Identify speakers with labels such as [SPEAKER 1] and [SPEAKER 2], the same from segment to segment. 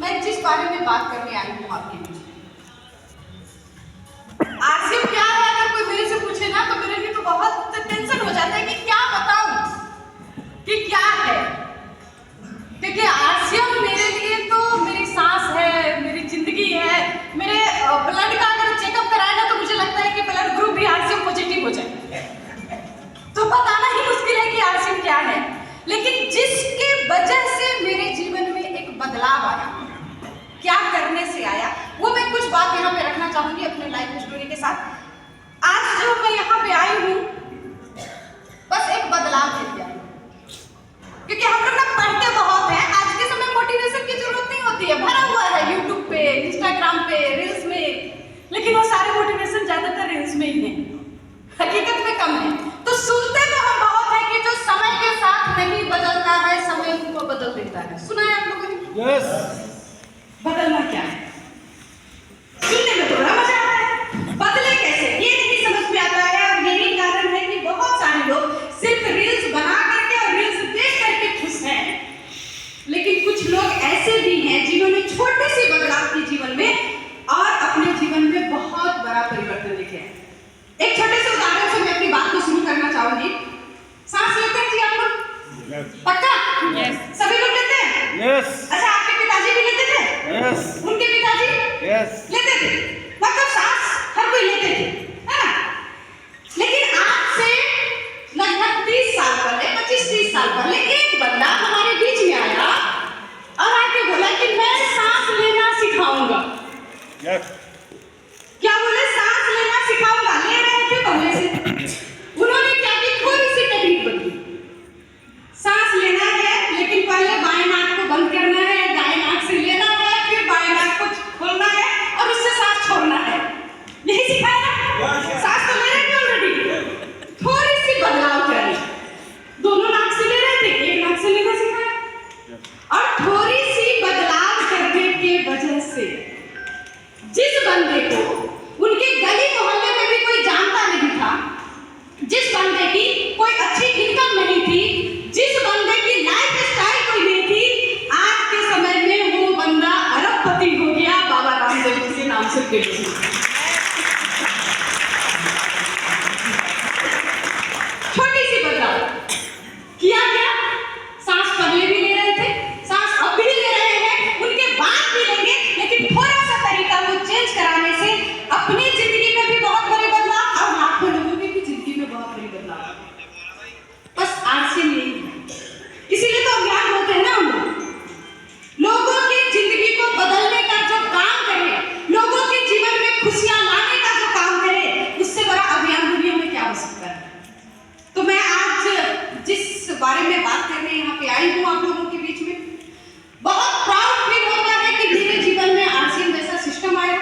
[SPEAKER 1] मैं जिस बारे में बात करने आई हूँ आपके बीच में, आरसीएम क्या है, अगर कोई मेरे से पूछे ना तो मेरे लिए तो बहुत टेंशन हो जाता है कि क्या बताऊं कि क्या है, क्योंकि आरसीएम मेरे लिए तो मेरी सांस है, मेरी जिंदगी है। मेरे ब्लड का अगर चेकअप कराए ना तो मुझे लगता है कि ब्लड ग्रुप भी आरसीएम पॉजिटिव हो जाए, तो बताना ही मुश्किल है कि आरसीएम क्या है। लेकिन जिसके वजह से मेरे जीवन में एक बदलाव आया, क्या करने से आया, वो मैं कुछ बात यहाँ पे रखना चाहूंगी अपने लाइफ स्टोरी के साथ। आज जो मैं यहाँ पे आई हूँ बस एक बदलाव के लिए आई हूँ, क्योंकि हम लोग ना पढ़ते बहुत हैं। आज के समय मोटिवेशन की जरूरत नहीं होती है, भरा हुआ है यूट्यूब पे, इंस्टाग्राम पे, रील्स में, लेकिन वो सारे मोटिवेशन ज्यादातर रील्स में ही है, हकीकत में कम है। तो सुनते तो हम बहुत है कि जो समय के साथ नहीं बदलता है समय उनको बदल देता है। सुना है आप लोगों ने?
[SPEAKER 2] यस।
[SPEAKER 1] बदलना क्या है सुनने में थोड़ा मजा आता है, बदले कैसे ये नहीं समझ में आता है। और यही कारण है कि बहुत सारे लोग सिर्फ रील्स बना करके और रील्स देख करके खुश हैं, लेकिन कुछ लोग ऐसे भी हैं जिन्होंने छोटी सी बदलाव की जीवन में और अपने जीवन में बहुत बड़ा परिवर्तन देखे हैं। एक छोटे से उदाहरण से मैं अपनी बात को शुरू करना चाहूंगी। सांस लेते हैं जी आप लोग? पक्का?
[SPEAKER 2] यस।
[SPEAKER 1] सभी लोग लेते हैं?
[SPEAKER 2] यस।
[SPEAKER 1] अच्छा, आपके पिताजी भी लेते थे?
[SPEAKER 2] यस।
[SPEAKER 1] उनके पिताजी?
[SPEAKER 2] यस।
[SPEAKER 1] लेते थे। मतलब सांस हर कोई लेते थे, है ना? लेकिन आज से लगभग 30 साल पहले, 25-30 साल पहले एक बंदा हमारे बीच में आया और आके बोला कि मैं सांस लेना सिखाऊंगा।
[SPEAKER 2] यस।
[SPEAKER 1] क्या बोले? सांस लेना सिखाऊंगा। ले रहे थे पहले से। उन्होंने क्या की, थोड़ी सी टेक्निक बदली। सांस लेना है लेकिन पहले बाएं नाक को बंद करना है, दाएं नाक से लेना है, फिर बाएं नाक को खोलना है और उससे सांस छोड़ना है। यही सिखाया ना? सांस तो ले रहे थे ऑलरेडी, थोड़ी सी बदलाव करी। दोनों नाक से ले रहे थे, एक नाक से लेना सिखाया। और थोड़ी सी बदलाव करने के वजह से जिस बंदे को उनके गली मोहल्ले में भी कोई जानता नहीं था, जिस बंदे की कोई अच्छी इनकम नहीं थी, जिस बंदे की लाइफ स्टाइल कोई नहीं थी, आज के समय में वो बंदा अरबपति हो गया बाबा रामदेव जी के नाम से। छोटी सी बदलाव किया गया। सांस पहले भी ले रहे थे, सांस अब भी ले रहे हैं, उनके बाद भी लेंगे, लेकिन थोड़ा सा तरीका वो चेंज कराने से अपनी जिंदगी में भी बहुत बड़े बदलाव और लाखों लोगों की भी जिंदगी में बहुत बड़े बदलाव। बस आरसीएम यही है, इसीलिए तो अभियान होते हैं ना हम लोगों की जिंदगी को बदलने का जो काम करे, लोगों के जीवन में खुशियां लाने का जो काम करे, उससे बड़ा अभियान दुनिया में क्या हो सकता है। तो मैं आज जिस बारे में बात करने यहाँ पे आई हूँ आप लोगों के बीच में, बहुत प्राउड फील होता है कि मेरे जीवन में आरसीएम जैसा सिस्टम आया,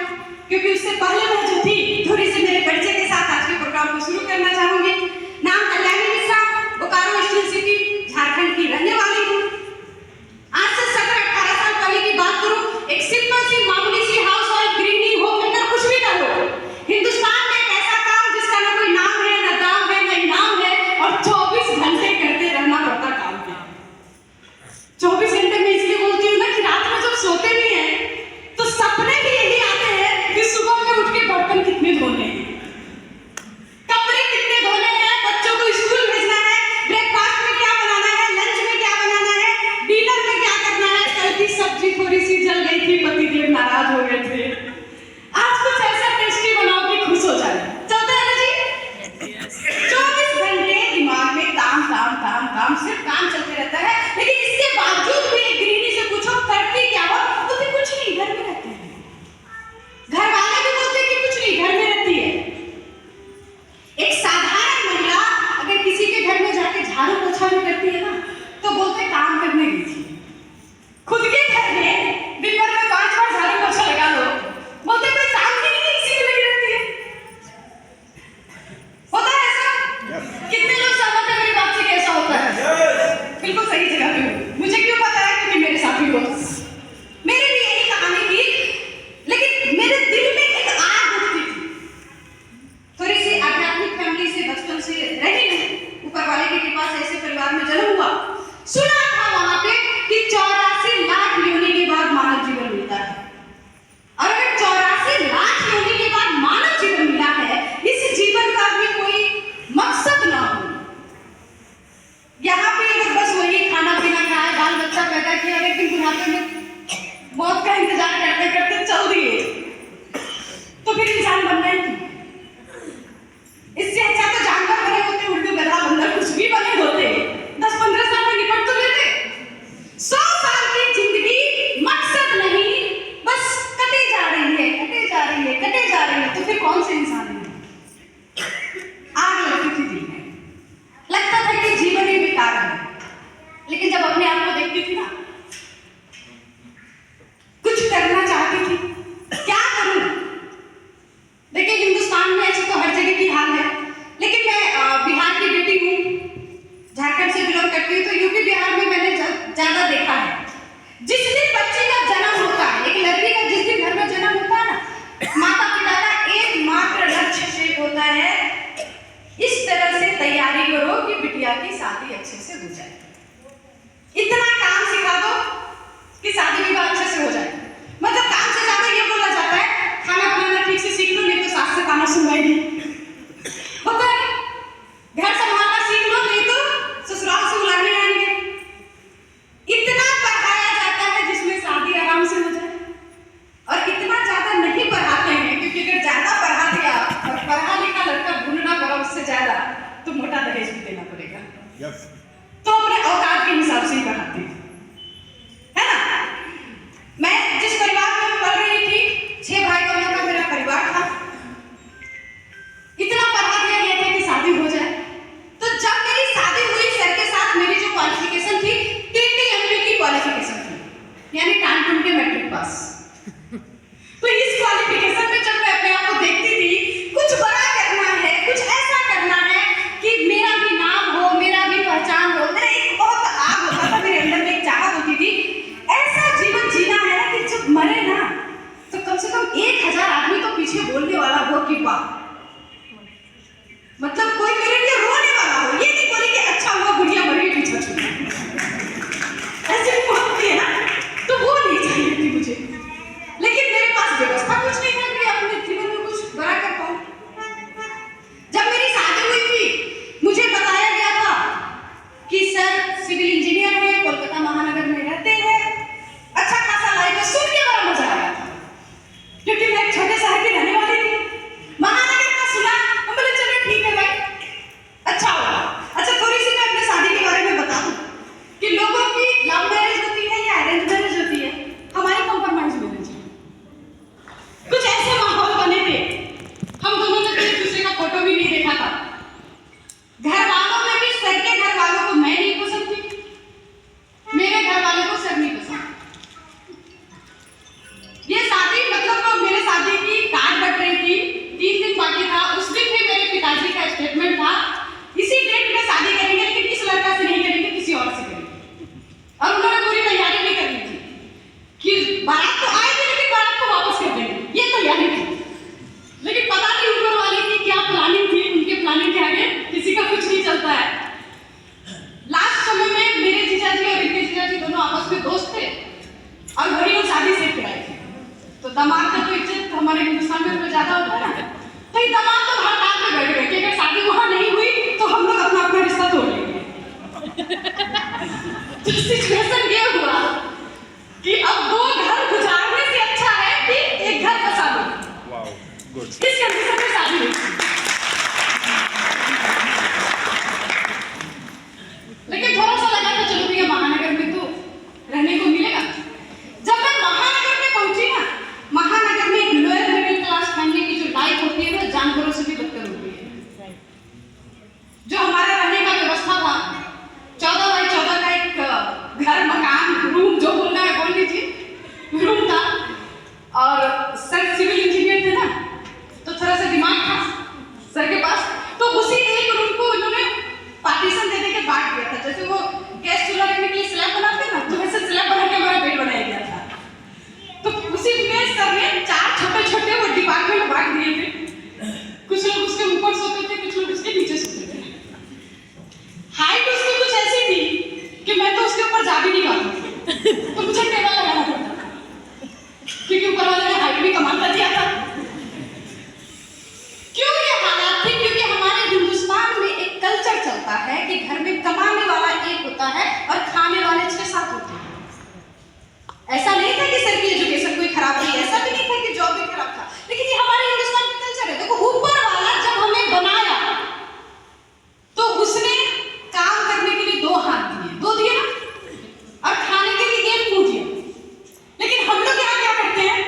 [SPEAKER 1] क्योंकि उससे पहले मैं जो थी, थोड़ी सी मेरे परिचय के साथ आज के प्रोग्राम को शुरू करना चाहूंगी। नाम कल्याणी मिश्रा, बोकारो स्टील सिटी झारखंड की रहने वाली हूँ। आज से 17-18 साल पहले की बात करूँ, एक सिंपल सी मामूली सी हाउस वाइफ, गृहिणी, होम मेकर, कुछ भी कर लो। हिंदुस्तान में एक ऐसा काम जिसका ना कोई नाम है, ना दाम है, ना इनाम है, और 24 घंटे करते रहना पड़ता काम पे। 24 घंटे में इसलिए बोलती हूँ ना कि रात में जब सोते भी हैं तो सपने भी यही आते हैं कि सुबह में उठ के बर्तन कितने धोने हैं, कपड़े कितने धोने हैं, बच्चों को स्कूल भेजना है, ब्रेकफास्ट में क्या बनाना है, लंच में क्या बनाना है, डिनर में क्या करना है। कल की सब्जी थोड़ी सी जल गई थी, पतिदेव नाराज हो गए थे, आज कुछ ऐसा टेस्टी बनाओ कि खुश हो जाए। चलता है ना जी? 24 घंटे दिमाग में काम काम काम काम, सिर्फ काम चलते रहता है। लेकिन इसके बावजूद भी एक गृहिणी से पूछो करती क्या हो, तो फिर कुछ नहीं, घर में रहती है। घर वाले भी बोलते हैं कि कुछ नहीं, घर में रहती है। एक साधारण महिला अगर किसी के घर में जाके झाड़ू पोछा भी करती है ना तो बोलते काम करने गई थी। खुद के घर में दिन भर में 5 बार झाड़ू पोछा लगा लो, बोलते कोई काम ही नहीं, इसी में लगी रहती है। होता है ऐसा? कितने लोग सहमत हैं मेरी बात से? कैसा होता है? बिल्कुल सही पास। तो इस क्वालिफिकेशन में जब मैं अपने आप को देखती थी, कुछ बड़ा करना है, कुछ ऐसा करना है कि मेरा भी नाम हो, मेरा भी पहचान हो। मेरा एक बहुत आग होता था मेरे अंदर में, एक चाहत होती थी, ऐसा जीवन जीना है ना कि जब मरे ना तो कम से कम 1000 आदमी तो पीछे बोलने वाला हो कि वाह, मतलब कोई मेरे लिए रोने वाला हो, ये नहीं बोले कि अच्छा हुआ गुड़िया मर गई पीछा छूट, ऐसे भी बहुत है ना, तो वो नहीं चाहिए थी मुझे। लेकिन मेरे पास व्यवस्था कुछ नहीं था कि अपने जीवन में कुछ बड़ा कर पाऊं। जब मेरी शादी हुई थी, मुझे बताया गया था कि सर सिविल इंजीनियर हैं, कोलकाता महानगर में रहते हैं, अच्छा खासा लाइफ है। सुन के बड़ा मजा आया था, क्योंकि मैं एक छोटे शहर की रहने वाली थी। महानगर का सुना, हम बोले चलो ठीक है भाई, अच्छा होगा। अच्छा, थोड़ी सी मैं अपने शादी के बारे में बता दूं कि लोगों की लव मैरिज होती है या अरेंज मैरिज होती है, हमारी कॉम्प्रोमाइज मैरिज है। कुछ ऐसे माहौल बने थे, हम दोनों ने एक दूसरे का फोटो भी नहीं देखा था। घर वालों में भी सर के घर वालों को मैं नहीं पसंद थी, मेरे घर वालों को सर नहीं पसंद। ये शादी मतलब मेरे शादी की कार्ड बट रही थी, 3 दिन बाकी था। उस दिन भी मेरे पिताजी का स्टेटमेंट था, इसी डेट में शादी करेंगे, लेकिन इस लड़का से नहीं करेंगे, किसी और से करेंगे। और उन्होंने पूरी तैयारी भी कर ली थी कि बारात तो आएगी लेकिन बारात को वापस कर देंगे, ये तैयारी थी। लेकिन पता नहीं ऊपर वाले की क्या प्लानिंग थी, उनके प्लानिंग के आगे किसी का कुछ नहीं चलता है। लास्ट समय में मेरे जीजाजी और इनके जीजाजी दोनों आपस में दोस्त थे और वही लोग शादी सेट कराई थी। तो दामाद का तो इज्जत हमारे हिंदुस्तान में ज्यादा होता है ना, तो ये दामाद तो हड़ताल पे बैठ गए कि अगर शादी वहां नहीं हुई तो हम लोग अपना अपना रिश्ता तोड़ लेंगे। तो सिचुएशन ये हुआ कि अब 2 घर गुजारने से अच्छा है कि एक घर बसा दो। Wow, good. इस कंडीशन में शादी हुई। लेकिन थोड़ा सा लगा कि चलो भैया महानगर में तो रहने को मिलेगा। जब मैं महानगर में पहुंची ना, महानगर में एक लोअर मिडिल क्लास फैमिली की जो लाइफ होती है वो जानवरों से भी बदतर होती है। जो हमारे रहने का व्यवस्था था, 14 बाई 14 का एक घर, मकान, रूम, जो बोलना है बोल लीजिए, रूम था। और सर सिविल इंजीनियर थे ना, तो थोड़ा सा दिमाग था सर के पास, तो उसी एक रूम को उन्होंने पार्टीशन दे के बांट दिया था। जैसे वो गैस चूल्हा रखने के लिए स्लैब बनाते हैं ना, तो वैसे स्लैब बना के हमारा बेड बनाया गया था। तो उसी में सर ने 4 छोटे-छोटे वो डिपार्टमेंट बांट दिए थे। कुछ लोग उसके ऊपर सोते थे, कुछ लोग उसके नीचे सोते थे। हाइट उसकी कुछ ऐसी थी कि मैं तो उसके ऊपर जा भी नहीं पाती, तो मुझे टेबल लगाना पड़ता था, क्योंकि ऊपर वाले ने हाइट भी कमाल कर दिया था। क्यों ये हालात थे? क्योंकि हमारे हिंदुस्तान में एक कल्चर चलता है कि घर में कमाने वाला एक होता है और खाने वाले 6-7 होते हैं। ऐसा नहीं था कि सर की एजुकेशन कोई खराब थी, ऐसा भी नहीं था कि जॉब भी खराब था, लेकिन ये हमारे हिंदुस्तान का कल्चर है। देखो, ऊपर वाला जब हमें बनाया तो उसने काम करने के लिए 2 हाथ दिए, 2 दिए ना, और खाने के लिए 1 मुंह दिया। लेकिन हम लोग यहाँ क्या करते हैं,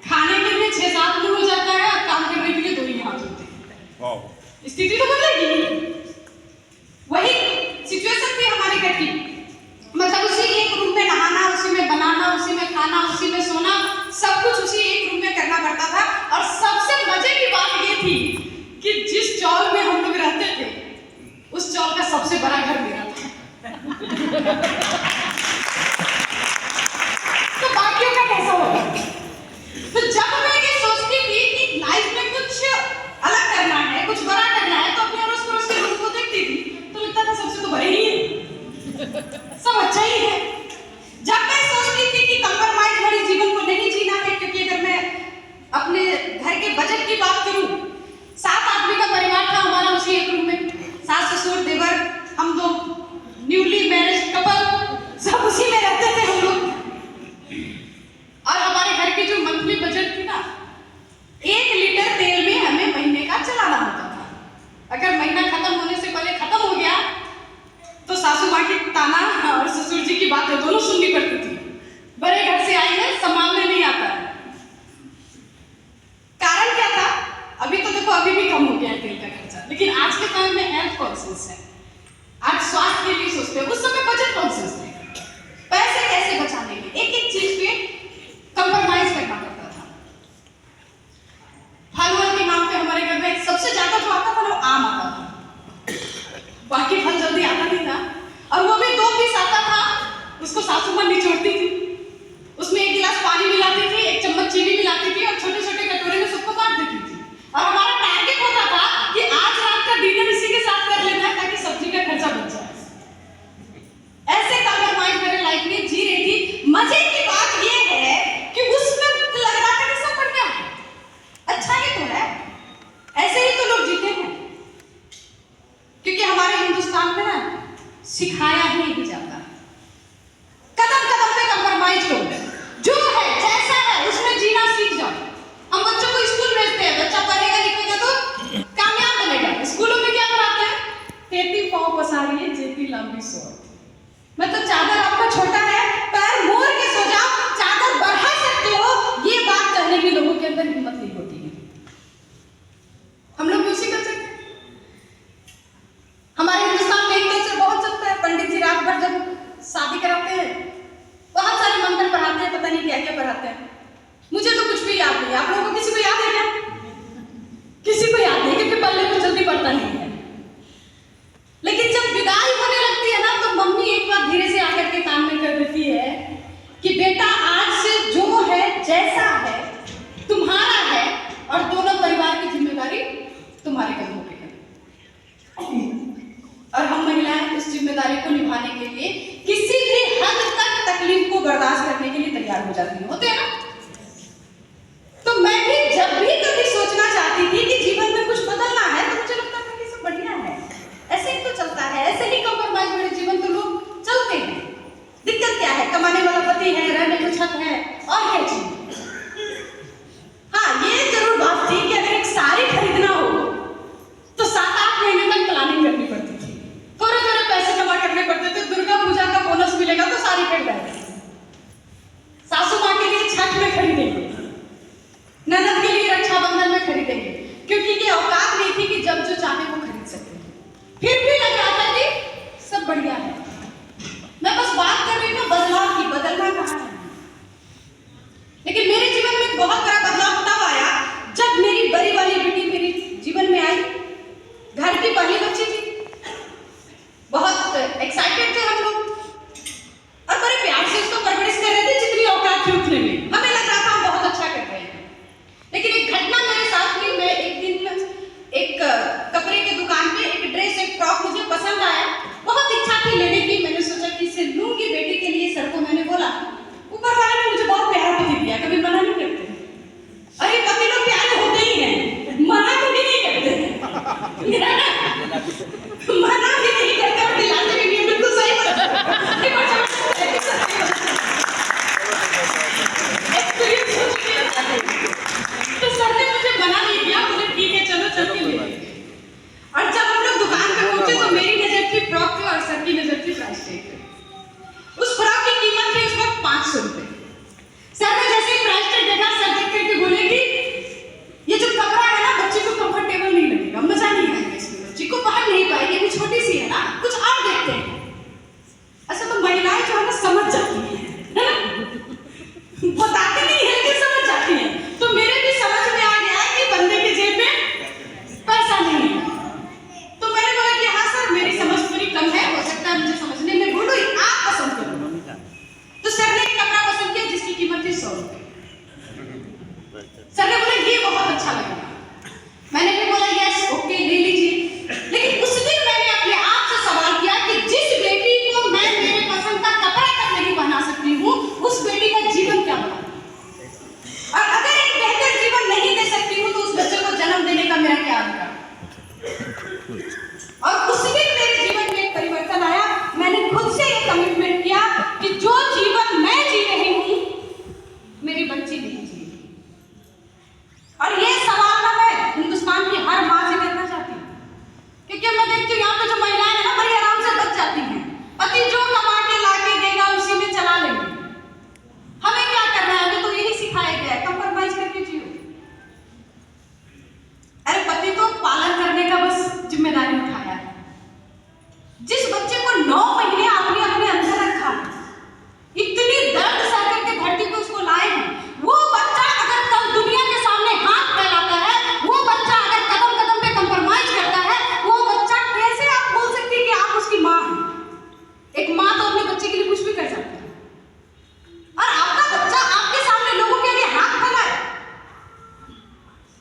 [SPEAKER 1] खाने के लिए 6-7 मुंह हो जाता है और काम करने के लिए 2 ही हाथ होते हैं। स्थिति तो बदलेगी। वही सिचुएशन थी हमारी घर की, मतलब उसी एक रूम में नहाना, उसी में बनाना, उसी में खाना, उसी में सोना, सब कुछ उसी एक रूम में करना पड़ता था। और सबसे मजे की बात ये थी कि जिस चौल में हम लोग रहते थे, उस चौल का सबसे बड़ा घर मेरा था। तो बाकियों का कैसा होगा? तो जब मैं ये सोचती थी कि लाइफ में कुछ अलग करना है, कुछ बड़ा करना है, तो अपने अड़ोस पड़ोस के लोगों को देखती थी तो लगता था सबसे तो बड़े ही है, सब अच्छा ही है। जब मैं सोचती थी कि कंप्रोमाइज वाले जीवन को नहीं जीना है, क्योंकि अगर मैं अपने घर के बजट की बात करूं, 7 आदमी का परिवार था हमारा उसी एक रूम में, सास ससुर देवर, हम 2 न्यूली मैरिज कपल। सिखाया ही नहीं जाता। कदम कदम पे कंप्रोमाइज करो, जो है जैसा है उसमें जीना सीख जाओ। हम बच्चों को स्कूल भेजते हैं, बच्चा पढ़ेगा लिखेगा तो कामयाब बनेगा। स्कूलों में क्या पढ़ाते हैं? तेती पाँव पसारी है, जेती लंबी सोच। मतलब चादर आपका छोटा है, पैर मोड़ के सो जाओ, चादर बढ़ा सकते हो, ये बात कहने की लोगों के अंदर हिम्मत नहीं होती है। हम लोग उसी कर सकते हैं। हमारे हिंदुस्तान में एक कल्चर बहुत चलता है, पंडित जी रात भर जब शादी कराते हैं बहुत सारे मंत्र पढ़ाते हैं, पता नहीं क्या क्या पढ़ाते हैं। मुझे तो कुछ भी याद नहीं। आप लोगों को किसी को याद है क्या? किसी को याद नहीं, क्योंकि पल्ले को जल्दी पढ़ता नहीं है। लेकिन जब विदाई होने लगती है ना, तो मम्मी एक बार धीरे से आकर के काम में कर देती है कि बेटा आज से जो है जैसा है तुम्हारा है, और दोनों परिवार की जिम्मेदारी तुम्हारे कंधों पे है। और हम महिलाएं उस जिम्मेदारी को निभाने के लिए किसी भी हद तक तकलीफ को बर्दाश्त करने के लिए तैयार हो जाती है। होते हैं ना? तो मैं भी जब भी कभी सोचना चाहती थी कि जीवन में कुछ बदलना है, तो मुझे लगता था कि सब बढ़िया है, ऐसे ही तो चलता है, ऐसे ही कंप्रोमाइज मेरे जीवन तो लोग चलते हैं। दिक्कत क्या है? कमाने वाला पति है, रहने को छत है, और क्या चाहिए? हाँ, ये जरूर बात थी कि अगर एक साड़ी खरीदना हो तो 7-8 महीने तक प्लानिंग करनी पड़ती थी, थोड़े थोड़े पैसे जमा करने पड़ते थे। दुर्गा पूजा का बोनस मिलेगा तो साड़ी खरीद जाएगी, सासू माँ के लिए छठ में खरीदेंगे, ननद के लिए रक्षाबंधन में खरीदेंगे, क्योंकि ये औकात नहीं थी कि जब जो चाहे वो खरीद सकते। फिर भी लग रहा था कि सब बढ़िया है। मैं बस बात कर रही हूँ बदलाव की, बदलना कहाँ है। लेकिन मेरे जीवन में बहुत बड़ा बदलाव तब आया जब मेरी बड़ी वाली बेटी मेरे जीवन में आई। घर की पहली बच्ची थी, बहुत एक्साइटेड थे हम लोग, और बड़े प्यार से उसको परवरिश कर रहे थे जितनी औकात थी उतने में। हमें लग रहा था हम बहुत अच्छा कर रहे हैं। लेकिन एक घटना मेरे साथ हुई। मैं एक दिन एक कपड़े के दुकान पे एक ड्रेस, एक फ्रॉक मुझे पसंद आया, बहुत इच्छा थी लेने की। मैंने सोचा कि इसे लूंगी बेटी के लिए। सर को मैंने बोला, ऊपर वाले ने मुझे बहुत प्यारा पति दिया, कभी मना नहीं करते। अरे पति लोग प्यारे होते ही हैं, मना कभी नहीं करते, मना भी नहीं करते और दिलाते भी नहीं। बिल्कुल सही बात है। तो सर ने मुझे मना नहीं किया, बोले ठीक है चलो चल के ले। और जब हम लोग दुकान पे पहुंचे तो मेरी नजर थी फ्रॉक पे और सर की नजर थी प्राइस टैग पे। उस फ्रॉक की कीमत थी उस वक्त 500 रुपए। सर ने जैसे ही प्राइस टैग देखा, सर देख करके बोले कि ये जो कपड़ा है ना बच्ची को कंफर्टेबल नहीं लगेगा, मजा नहीं आएगा इसमें, बच्ची को पहन नहीं पाएगी, वो छोटी सी है ना, कुछ और देखते हैं। अच्छा, तो महिलाएं जो है ना समझ जाती है ना, बताते नहीं है कि समझ जाती है। तो मेरे भी समझ में आ गया कि बंदे के जेब में पैसा नहीं है। तो मैंने बोला कि हाँ सर, मेरी समझ थोड़ी कम है, हो सकता है मुझे समझने में भूल हुई, आप पसंद करो। तो सर ने एक कपड़ा पसंद किया जिसकी कीमत थी 100 रुपए। सर ने बोला ये बहुत अच्छा लगेगा। मैंने भी बोला यस ओके ले लीजिए। लेकिन उस दिन मैंने अपने आप से सवाल किया कि जिस बेटी को मैं मेरे पसंद का कपड़ा तक नहीं पहना सकती हूँ, उस बेटी का जीवन क्या बना? और अगर एक बेहतर जीवन नहीं दे सकती हूँ तो उस बच्चे को जन्म देने का मेरा क्या अधिकार? और उस दिन मेरे जीवन में एक परिवर्तन आया। मैंने खुद से एक कमिटमेंट किया कि जो जीवन मैं जी रही हूँ मेरी बच्ची नहीं जी। और ये सवाल ना मैं हिंदुस्तान की हर माँ से करना चाहती हूँ, क्योंकि मैं देखती हूँ यहाँ पे जो महिलाएं हैं ना बड़ी आराम से बच जाती हैं। पति जो कमा के ला के देगा उसी में चला लेंगे। हमें क्या करना है? हमें तो यही सिखाया गया है, कंप्रोमाइज करके जियो। अरे पति तो पालन करने का बस जिम्मेदारी उठाया है। जिस बच्चे को 9 महीने आपने अपने अंदर रखा, इतनी दर्द सह करके धरती पे उसको लाए हैं, वो बच्चा अगर कल दुनिया के सामने हाथ फैलाता है, वो बच्चा अगर कदम कदम पे कंप्रोमाइज करता है, वो बच्चा कैसे आप बोल सकती है कि आप उसकी माँ हैं? एक माँ तो अपने बच्चे के लिए कुछ भी कर सकती है, और आपका बच्चा आपके सामने लोगों के लिए हाथ फैलाए,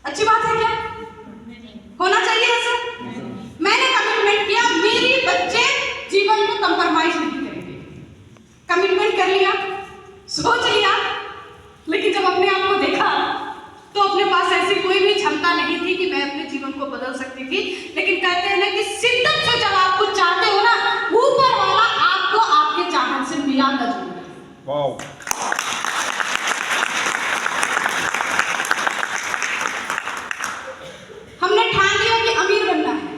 [SPEAKER 1] अच्छी बात है क्या? होना चाहिए ऐसा? मैंने कमिटमेंट किया मेरी बच्चे जीवन में कंप्रोमाइज नहीं करेंगे। कमिटमेंट कर लिया, सोच लिया, लेकिन जब अपने आप को देखा तो अपने पास ऐसी कोई भी क्षमता नहीं थी कि मैं अपने जीवन को बदल सकती थी। लेकिन कहते हैं ना कि शिद्दत से जब आप कुछ चाहते हो ना, ऊपर मिला था जो।
[SPEAKER 2] वाओ।
[SPEAKER 1] हमने ठान लिया कि अमीर बनना है।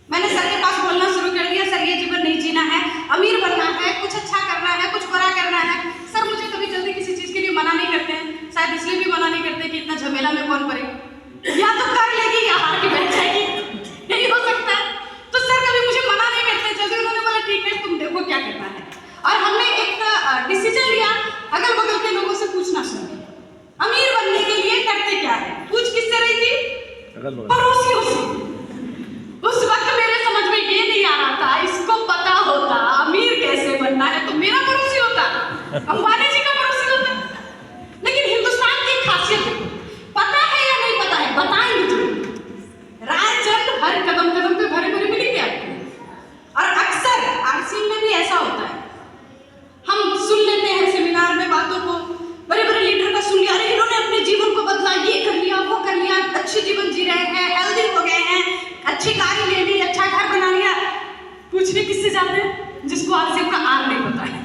[SPEAKER 1] मैंने सर के पास बोलना शुरू कर दिया, सर ये जीवन नहीं जीना है, अमीर बनना है, कुछ अच्छा करना है, कुछ बड़ा करना है। सर मुझे कभी जल्दी किसी चीज के लिए मना नहीं करते हैं, शायद इसलिए भी मना नहीं करते कि इतना झमेला में कौन पड़े, या तो कर लेगी या हार के बैठ जाएगी, यही हो सकता है। तो सर कभी मुझे मना नहीं करते, जल्दी उन्होंने बोला ठीक है तुम देखो क्या करना है। और हमने एक डिसीजन लिया, अगल बगल के लोगों से पूछना शुरू किया, अमीर बनने के लिए करते क्या है। पूछ किससे रही थी? पड़ोसियों से। उस वक्त मेरे समझ में ये नहीं आ रहा था, इसको पता होता अमीर कैसे बनना है तो मेरा पड़ोसी होता, अंबानी जी का पड़ोसी होता। लेकिन हिंदुस्तान की खासियत देखो, पता है या नहीं पता है, बताएंगे जरूर। रायचंद हर कदम कदम पे भरे भरे मिलेंगे आपको। और अक्सर आरसीएम में भी ऐसा होता है, हम सुन लेते हैं सेमिनार में बातों को, बड़े बड़े लीडर का सुन लिया, अरे इन्होंने अपने जीवन को बदला, ये कर लिया, वो कर लिया, अच्छे जीवन जी रहे हैं, हेल्दी हो गए हैं, अच्छी गाड़ी ले ली, अच्छा घर बना लिया। पूछने किससे जाते हैं? जिसको आरसीएम का आर नहीं पता है,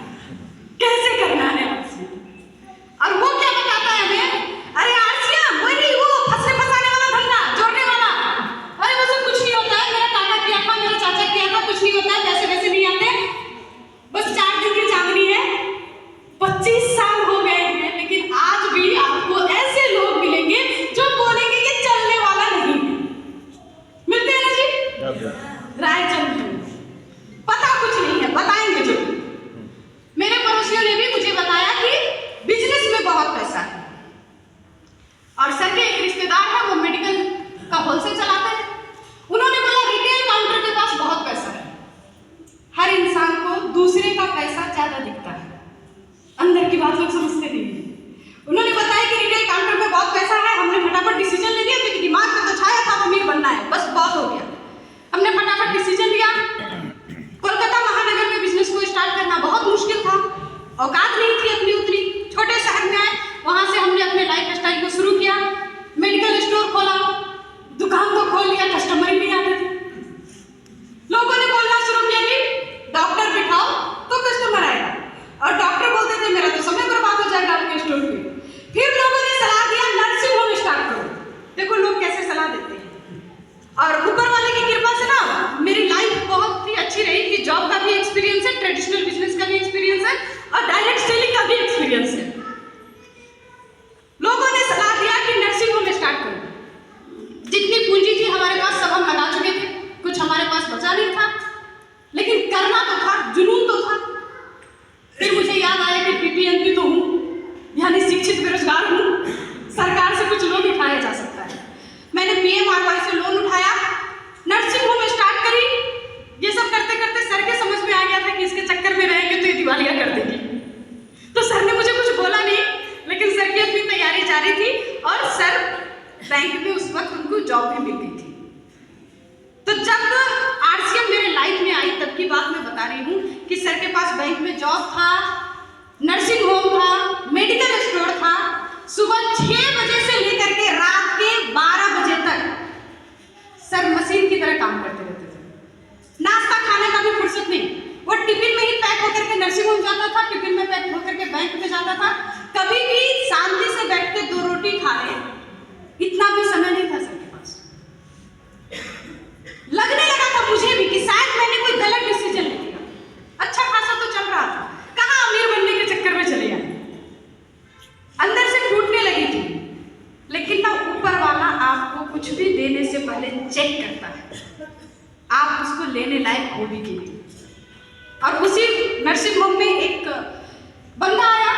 [SPEAKER 1] कैसे करना है आरसीएम। और वो क्या बताता है हमें? अरे आरसीएम वही वो फंसने फंसाने वाला धंधा, जोड़ने वाला। अरे वो सब कुछ नहीं होता है, मेरा काका किया था, मेरा चाचा किया था, कुछ नहीं होता है, पैसे वैसे नहीं आते, बस 4 दिन की चांदनी है। 25 साल हो गए हैं, लेकिन आज भी आपको ऐसे लोग मिलेंगे जो बोलेंगे कि चलने वाला नहीं है। मिलते हैं ना जी? रायचंद पता कुछ नहीं है, बताएंगे जो। मेरे पड़ोसियों ने भी मुझे बताया कि बिजनेस में बहुत पैसा है। और सर के एक रिश्तेदार है, वो मेडिकल का होलसेल चलाते हैं। उन्होंने बोला रिटेल काउंटर के पास बहुत पैसा है। हर इंसान को दूसरे का पैसा ज्यादा दिखता है, अंदर की बात लोग समझते नहीं है। उन्होंने बताया कि रिटेल काउंटर में बहुत पैसा है। हमने फटाफट डिसीजन ले लिया, क्योंकि दिमाग में तो छाया था अमीर बनना है, बस बहुत हो गया। हमने फटाफट डिसीजन लिया। कोलकाता महानगर में बिजनेस को स्टार्ट करना बहुत मुश्किल था, औकात नहीं थी अपनी उतनी। छोटे शहर में आए, वहां से हमने अपने लाइफ स्टाइल को शुरू किया, मेडिकल स्टोर खोला, दुकान तो खोल लिया, कस्टमर ही नहीं आते थे। लोगों ने बोलना शुरू किया कि डॉक्टर बिठाओ तो कस्टमर आएगा, और डॉक्टर बोलते थे मेरा तो समय बर्बाद हो जाएगा आपके स्टोर पे। फिर लोगों ने सलाह दिया नर्सिंग होम स्टार्ट करो। देखो लोग कैसे सलाह देते हैं। और ऊपर वाले की कृपा से ना मेरी लाइफ बहुत ही अच्छी रही कि जॉब का भी एक्सपीरियंस है, ट्रेडिशनल बिजनेस का भी एक्सपीरियंस है, और डायरेक्ट सेलिंग का भी एक्सपीरियंस है। लोगों ने सलाह दिया कि नर्सिंग होम स्टार्ट करो। जितनी पूंजी थी हमारे पास सब हम लगा चुके थे, कुछ हमारे पास बचा नहीं था, लेकिन करना तो था, जुनून तो था। फिर मुझे याद आया कि पीपीएनपी तो हूँ, यानी शिक्षित बेरोजगार हूँ, सरकार से कुछ लोन उठाया जा सकता है। मैंने पीएमआरवाई से लोन उठाया, नर्सिंग होम स्टार्ट करी। ये सब करते करते सर के समझ में आ गया था कि इसके चक्कर में रहेंगे तो ये दिवालिया कर देगी। तो सर ने मुझे कुछ बोला नहीं, लेकिन सर की अपनी तैयारी जारी थी, और सर बैंक में उस वक्त उनको जॉब भी मिल गई थी। तो जब आरसीएम मेरे लाइफ में आई तब की बात मैं बता रही हूँ कि सर के पास बैंक में जॉब था, नर्सिंग होम था, मेडिकल स्टोर था। सुबह 6 बजे से लेकर के रात के 12 बजे तक सर मशीन की तरह काम करते रहते थे। नाश्ता खाने का भी फुर्सत नहीं, वो टिफिन में ही पैक होकर के नर्सिंग होम जाता था, टिफिन में पैक होकर के बैंक में जाता था। कभी भी शांति से बैठ के 2 रोटी खा ले, इतना भी समय नहीं था सर के पास। लगने लगा था मुझे भी कि शायद मैंने कोई गलत डिसीजन ले लिया। अच्छा खासा तो चल रहा था, कहाँ अमीर बनने के चक्कर में चले गए। अंदर से टूटने लगी थी, लेकिन ना ऊपर वाला आपको कुछ भी देने से पहले चेक करता है आप उसको लेने लायक हो भी कि नहीं। और उसी नर्सिंग होम में एक बंदा आया,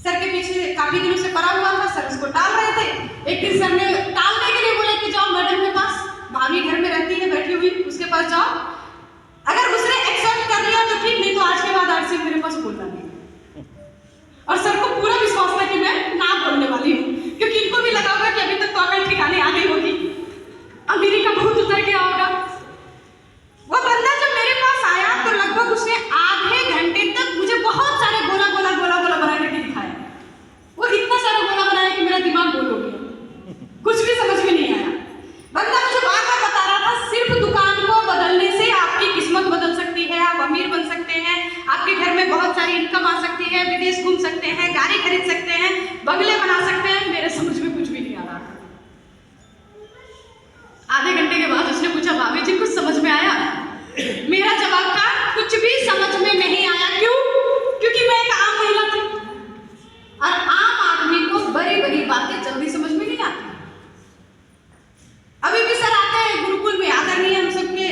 [SPEAKER 1] सर के पीछे काफी दिनों से पड़ा हुआ था, सर उसको टाल रहे थे। एक दिन सर ने टालने के लिए बोला कि जाओ मैडम के पास, भाभी घर में रहती है बैठी हुई, उसके पास जाओ। अगर उसने एक्सेप्ट कर लिया तो ठीक, नहीं तो आज के बाद आरसीएम मेरे पास बोलना नहीं। और सर को पूरा विश्वास था कि मैं ना बोलने वाली हूँ, क्योंकि इनको भी लगा होगा कि अभी तक तो अकल ठिकाने आ गई होगी, अमीरी का बहुत उतर गया होगा। वो बंदा जब मेरे पास आया तो लगभग उसने आधे घंटे तक मुझे बहुत सारे गोला गोला गोला गोला बना करके दिखाया। वो इतना सारा गोला बनाया कि मेरा दिमाग गोल हो गया, कुछ भी समझ में नहीं आया। बंदा मुझे बार बार बता रहा था सिर्फ दुकान को बदलने से आपकी किस्मत बदल सकती है, आप अमीर बन सकते हैं, सकते हैं, गाड़ी खरीद सकते हैं, बंगले बना सकते हैं। मेरे समझ में कुछ भी नहीं आ रहा था। आधे घंटे के बाद उसने पूछा, भाभी जी कुछ समझ में आया? मेरा जवाब था, कुछ भी समझ में नहीं आया। क्यों? क्योंकि मैं एक आम महिला थी और आम आदमी को बड़ी बड़ी बातें जल्दी समझ में नहीं आती। अभी भी सर आते हैं गुरुकुल में, आदरणीय हम सबके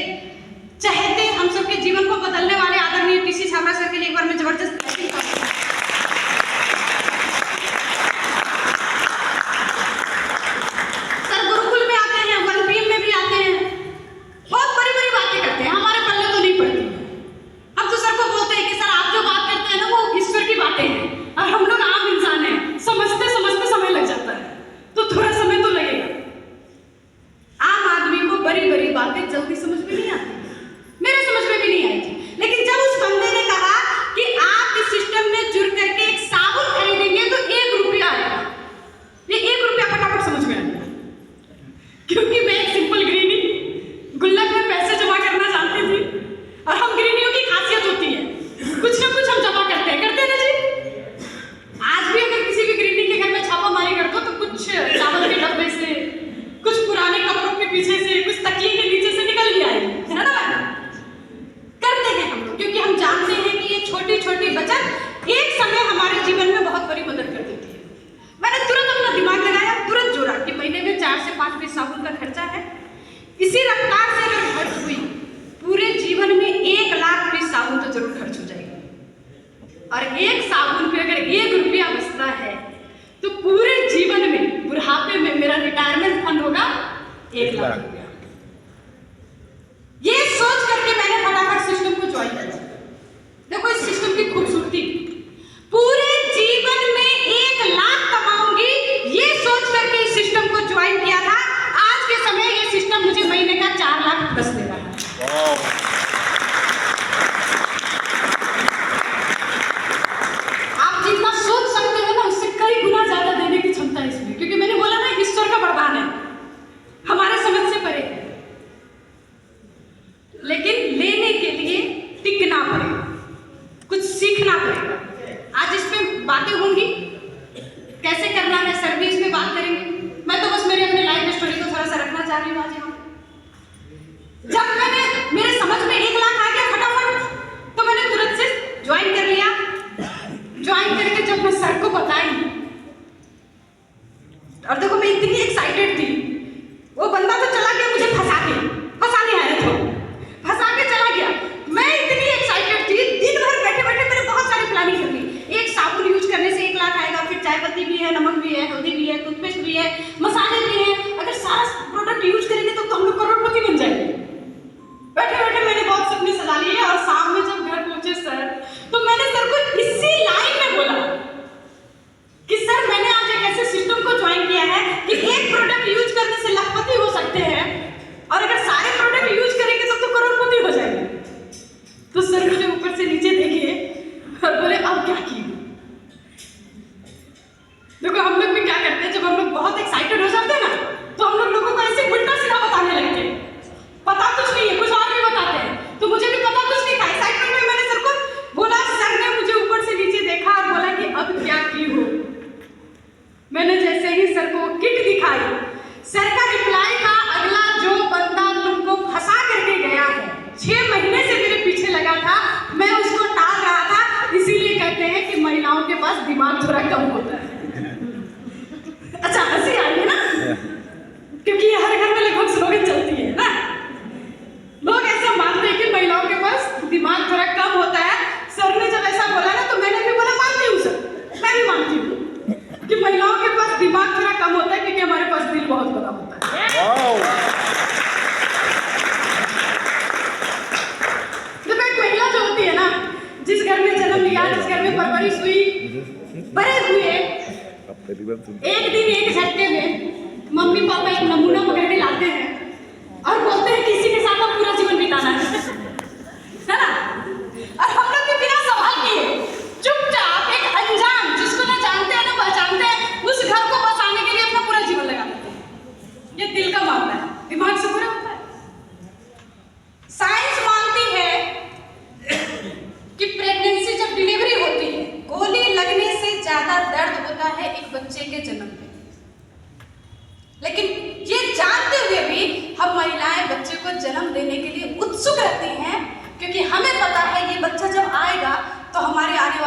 [SPEAKER 1] चहेते, हम सबके जीवन को बदलने वाले आदरणीय टीसी छाबड़ा सर के लिए एक बार मैं जबरदस्त सर गुरुकुल में आते हैं, वन बीम में भी आते हैं, बहुत बड़ी बड़ी बातें करते हैं, हमारे पल्ले तो नहीं पड़ती। हम तो सर को बोलते हैं कि सर आप जो बात करते हैं ना वो ईश्वर की बातें हैं, और हम लोग आम इंसान हैं, समझते समझते समय लग जाता है, तो थोड़ा समय तो लगेगा। आम आदमी को बड़ी बड़ी बातें जल्दी समझ में नहीं आती, मेरे समझ में भी नहीं आई थी। लेकिन जब उस बंदे ने कहा कि आप इस सिस्टम में जुड़ करके एक साबुन खरीदेंगे तो 1 रुपया आएगा, ये 1 रुपया फटाफट समझ में आ गया। क्योंकि मैं एक सिंपल गृहिणी, गुल्लक में पैसे जमा करना जानती थी, और हम गृहिणियों की खासियत होती है कुछ ना कुछ हम जमा करते हैं ना जी। आज भी अगर किसी भी गृहिणी के घर में छापामारी कर दो तो कुछ चावल के डब्बे से, कुछ पुराने कपड़ों के पीछे से, कुछ तकिए के नीचे से निकल भी आएगी, है ना? करते हैं हम लोग, क्योंकि हम जानते हैं कि ये छोटी छोटी बचत एक समय हमारे जीवन में बहुत बड़ी मदद कर देती है। मैंने तुरंत अपना दिमाग लगाया, तुरंत जोड़ा कि महीने में 4 से 5 पीस साबुन का खर्चा है। इसी रफ्तार से अगर खर्च हुई, पूरे जीवन में 1 लाख पीस साबुन तो जरूर खर्च हो जाएगी। और एक साबुन पे अगर 1 रुपया बचता है तो पूरे जीवन में, बुढ़ापे में मेरा रिटायरमेंट फंड होगा 1 लाख रुपया। ये सोच करके मैंने फटाफट सिस्टम को ज्वाइन किया। देखो इस सिस्टम की खूबसूरती, पूरे जीवन में 1 लाख कमाऊंगी, ये सोच करके इस सिस्टम को ज्वाइन किया था। आज के समय ये सिस्टम मुझे महीने का 4 लाख प्लस दे रहा है। आप जितना सोच सकते हो ना, उससे कई गुना ज्यादा देने की क्षमता है इसमें, क्योंकि मैंने बोला ना ईश्वर का वरदान है, हमारे समझ से परे। लेकिन लेने के लिए टिकना पड़ेगा, कुछ सीखना पड़ेगा। आज इस पे बातें होंगी, कैसे करना है सर भी इसमें बात करेंगे। मैं तो बस मेरी अपनी लाइफ स्टोरी को थोड़ा सा रखना चाह रही हूँ आज यहाँ। जब मेरे समझ में 1 लाख आ गया फटाफट, तो मैंने तुरंत से ज्वाइन कर लिया। ज्वाइन करके जब मैं सर को बताई, और देखो मैं इतनी एक्साइटेड थी, वो बंदा तो चला गया मुझे फंसाने आया था, फंसा के चला गया। मैं इतनी एक्साइटेड थी, दिन भर बैठे बैठे मैंने बहुत सारी प्लानिंग कर ली। एक साबुन यूज करने से 1 लाख आएगा, फिर चाय पत्ती भी है, नमक भी है, हल्दी भी है, टूथपेस्ट भी है, मसाले भी हैं। अगर सारा प्रोडक्ट यूज करेंगे तो हम लोग करोड़पति बन जाएंगे। बैठे बैठे मैंने बहुत सपने सजा लिए, और शाम में जब घर पहुंचे सर, तो मैंने सर को इसी लाइन में बोला कि सर मैंने आज एक ऐसे सिस्टम को ज्वाइन किया है कि एक प्रोडक्ट यूज करने से लखपति हो सकते हैं, और अगर सारे प्रोडक्ट यूज करेंगे तो करोड़पति हो जाएंगे। तो सर मुझे ऊपर से नीचे देखे और बोले अब क्या किए। देखो हम लोग भी क्या करते हैं, जब हम लोग बहुत एक्साइटेड हो जाते हैं ना, तो हम लोग लोगों को ऐसे उल्टा सीधा बताने लगते हैं, पता कुछ नहीं है, कुछ और भी बताते हैं। तो मुझे भी पता कुछ नहीं था, एक्साइटमेंट में मैंने सर को बोला। सर ने मुझे ऊपर से नीचे देखा और बोला कि अब क्या की हो। मैंने जैसे ही सर को किट दिखाई, सर का रिप्लाई था, अगला जो बंदा तुमको फंसा करके गया है, 6 महीने से मेरे पीछे लगा था, मैं उसको टाल रहा था। इसीलिए कहते हैं कि महिलाओं के पास दिमाग थोड़ा कम होता है। अच्छा हंसी आ रही है ना, क्योंकि ये हर घर में लगभग स्लोगन चलती है ना, लोग ऐसा मानते हैं कि महिलाओं के पास दिमाग थोड़ा कम होता है। सर ने जब ऐसा बोला ना, तो मैंने भी बोला मानती हूँ सर, मैं भी मानती हूँ कि महिलाओं के पास दिमाग थोड़ा कम होता है, क्योंकि हमारे पास दिल बहुत बड़ा होता है। देखो एक महिला जो होती है ना, जिस घर में जन्म लिया, जिस घर में परवरिश हुई, बड़े हुए, एक दिन एक झटके में मम्मी पापा एक नमूना पकड़ के लाते हैं और बोलते हैं किसी के साथ आप पूरा जीवन बिताना है ना। और हम लोग भी बिना सवाल किए चुपचाप एक अनजान, जिसको ना जानते हैं ना पहचानते हैं, उस घर को बसाने के लिए अपना पूरा जीवन लगा देते हैं। ये दिल का मामला है, दिमाग से पूरा होता है। साइंस मानती है कि प्रेगनेंसी जब डिलीवरी होती है, गोली लगने से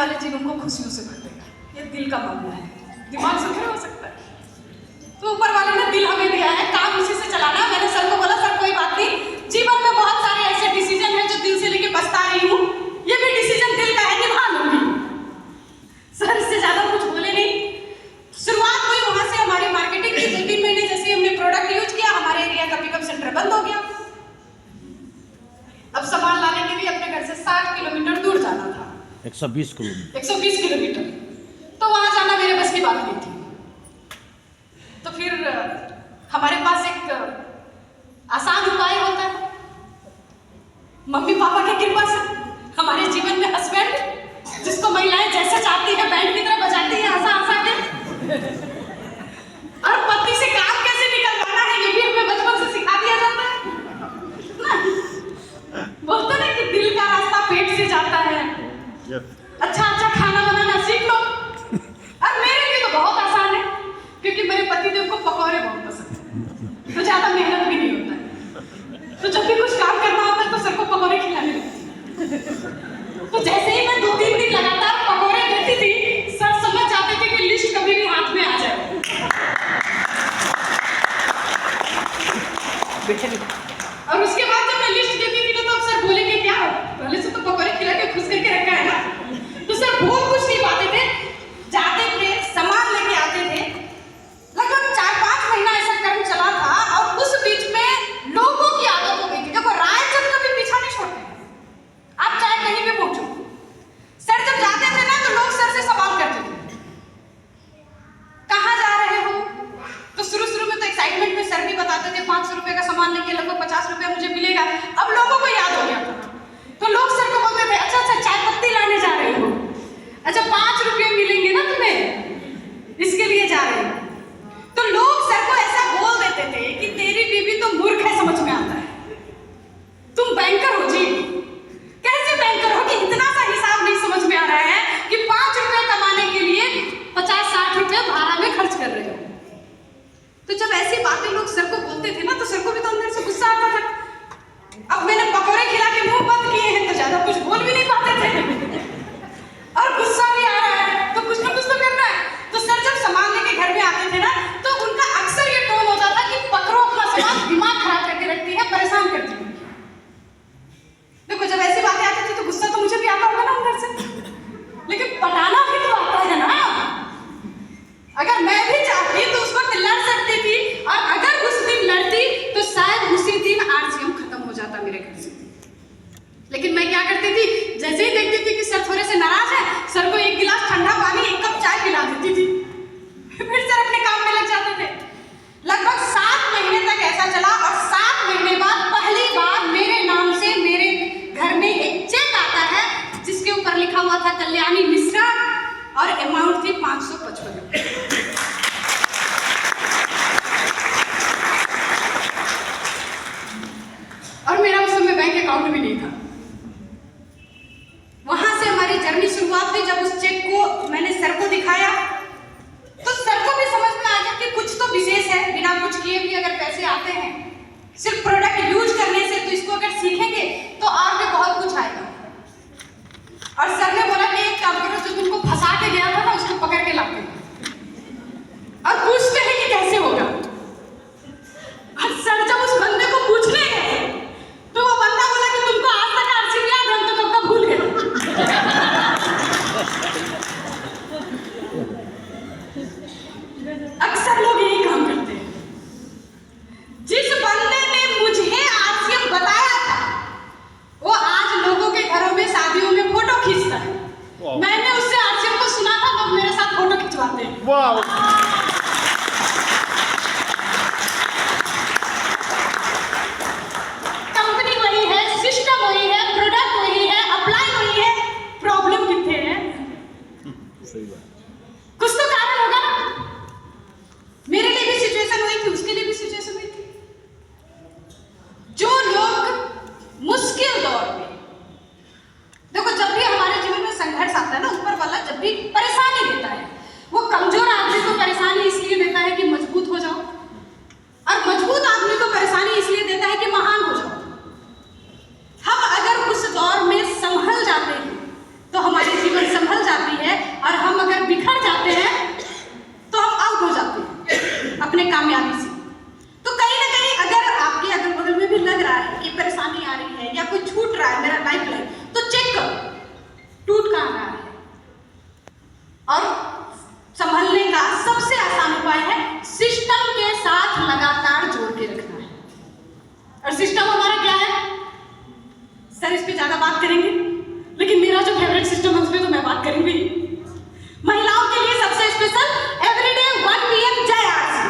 [SPEAKER 1] वाले जीवन को खुशियों से भर देगा। ये दिल का मामला है, दिमाग से नहीं हो सकता है। तो ऊपर वाले ने दिल हमें दिया है, काम उसी से चलाना है। मैंने सर को बोला, सर कोई बात नहीं, जीवन में बहुत सारे ऐसे डिसीजन है जो दिल से लेके पछता रही हूँ, ये भी डिसीजन दिल का है, निभा लूंगी। सर इससे ज्यादा कुछ बोले नहीं। शुरुआत हुई वहां से हमारी मार्केटिंग की। 2-3 महीने जैसे हमने प्रोडक्ट यूज किया, हमारे एरिया का पिकअप सेंटर बंद हो गया। अब सामान लाने के लिए अपने घर से 60 किलोमीटर दूर जाना था।
[SPEAKER 2] 120 किलोमीटर
[SPEAKER 1] 120 किलोमीटर, तो वहां जाना मेरे बस की बात नहीं थी। तो फिर हमारे पास एक आसान उपाय होता है, मम्मी पापा की कृपा से हमारे जीवन में हस्बैंड, जिसको महिलाएं जैसे चाहती है बैंड की तरह बजाती है हंसा हंसा के, और पति से काम कैसे निकलवाना है ये भी हमें बचपन से सिखा दिया जाता है ना। बोलते ना कि दिल का रास्ता पेट से जाता है। अच्छा अच्छा खाना बनाना सीख लो। और मेरे लिए तो बहुत आसान है, क्योंकि मेरे पतिदेव को पकौड़े बहुत पसंद है, तो ज्यादा मेहनत भी नहीं होता है। तो जब भी कुछ काम करना होता है तो सर को पकौड़े खिलाने लगती है। तो जैसे ही मैं 2-3 दिन लगातार पकौड़े देती थी, सर समझ जाते थे कि लिस्ट कभी भी हाथ में आ जाए। और उसके बाद जब मैं लिस्ट देती थी ना, तो सर बोलेंगे क्या पहले से तो पकौड़े खिला के खुश करके रखा है ना। तो सर बोल कुछ नहीं पाते थे, जाते थे सामान लेके आते थे। लगभग 4-5 महीना ऐसा क्रम चला था, और उस बीच में लोगों की आदत हो गई थी। देखो रायचंद कभी पीछा नहीं छोड़ते, आप चाहे कहीं भी पहुंचो। सर जब जाते थे ना, तो लोग सर से सवाल करते थे, कहाँ जा रहे हो? तो शुरू में तो एक्साइटमेंट में सर भी बताते थे 500 रुपए का सामान लेके लगभग 50 रुपए मुझे मिलेगा। अब लोगों को याद हो गया था, तो लोग सर को बोलते थे, अच्छा अच्छा चाय पत्ती लाने जा रहे हो, अच्छा 5 रुपए मिलेंगे ना तुम्हें, इसके लिए जा रहे हो। तो लोग सर को ऐसा बोल देते थे कि तेरी बीवी तो मूर्ख है, समझ में आता है, तुम बैंकर हो जी। कैसे बैंकर हो कि इतना सा हिसाब नहीं समझ में आ रहा है कि 5 रुपए कमाने के लिए 50-60 रुपए भाड़ा में खर्च कर रहे हो। तो जब ऐसी बातें लोग सर को बोलते थे ना, तो सर को भी तो अंदर से गुस्सा आता था। अब मैंने पकौड़े खिला के मुंह बंद किए हैं, तो ज्यादा कुछ बोल भी नहीं पाते थे, और गुस्सा भी आ रहा है, तो कुछ ना कुछ तो करना है। तो सर जब सामान लेके घर में आते थे ना, तो उनका अक्सर ये टोन होता था कि पकड़ो अपना सामान, दिमाग खराब करके रखती है, परेशान करती है। देखो जब ऐसी बातें आती थी तो गुस्सा तो मुझे भी आता होगा ना अंदर से, लेकिन पटाना भी तो आता है ना। अगर मैं भी चाहती तो उस वक्त लड़ सकती थी, और अगर उस दिन लड़ती तो शायद उसी दिन आरसीएम खत्म हो जाता मेरे घर से। लेकिन मैं क्या करती थी, जैसे ही देखती थी कि सर थोड़े से नाराज है, सर को 1 गिलास ठंडा पानी 1 कप चाय पिला देती थी, फिर सर अपने काम में लग जाते थे। लगभग 7 महीने तक ऐसा चला, और 7 महीने बाद पहली बार मेरे नाम से मेरे घर में एक चेक आता है, जिसके ऊपर लिखा हुआ था कल्याणी मिश्रा, और अमाउंट थी 555 रुपए। और मेरा उस समय बैंक अकाउंट भी नहीं था। वहां से हमारी जर्नी शुरुआत हुई। जब उस चेक को मैंने सर को दिखाया, तो सर को भी समझ में आ गया कि कुछ तो विशेष है, बिना कुछ किए भी अगर पैसे आते हैं, सिर्फ प्रोडक्ट यूज करने से, तो इसको अगर सीखेंगे तो और भी बहुत कुछ आएगा। और सर ने बोला कि एक काम करो, जो तुमको फंसा के गया था ना, उसको पकड़ के लाते और पूछते हैं कि कैसे होगा। और सर जब उस बंदे को पूछने गए, तो वो बंदा बोला कि तुमको आज तक आरसीएम याद है, हम तो कब का भूल गए। अक्सर लोग यही काम करते हैं। जिस बंदे ने मुझे आरसीएम बताया था, वो आज लोगों के घरों में शादियों में फोटो खींचता है। मैंने उससे आरसीएम को सुना था, लोग मेरे साथ फोटो खिंचवाते हैं। कंपनी वही है, सिस्टम वही है, प्रोडक्ट वही है, अप्लाई वही है, प्रॉब्लम कितने हैं? सही बात, कुछ तो कारण होगा ना। मेरे लिए भी सिचुएशन हुई थी, उसके लिए भी सिचुएशन हुई थी। जो लोग मुश्किल दौर में, देखो जब भी हमारे जीवन में संघर्ष आता है ना, ऊपर वाला जब भी परेशानी देता है, वो कमजोर आदमी को परेशान का सबसे आसान उपाय है सिस्टम के साथ लगातार जोड़ के रखना है। और सिस्टम हमारा क्या है? सर इस पे ज्यादा बात करेंगे, लेकिन मेरा जो फेवरेट सिस्टम है उस पे तो मैं बात करूंगी। महिलाओं के लिए सबसे स्पेशल एवरीडे 1 PM जय आरसी,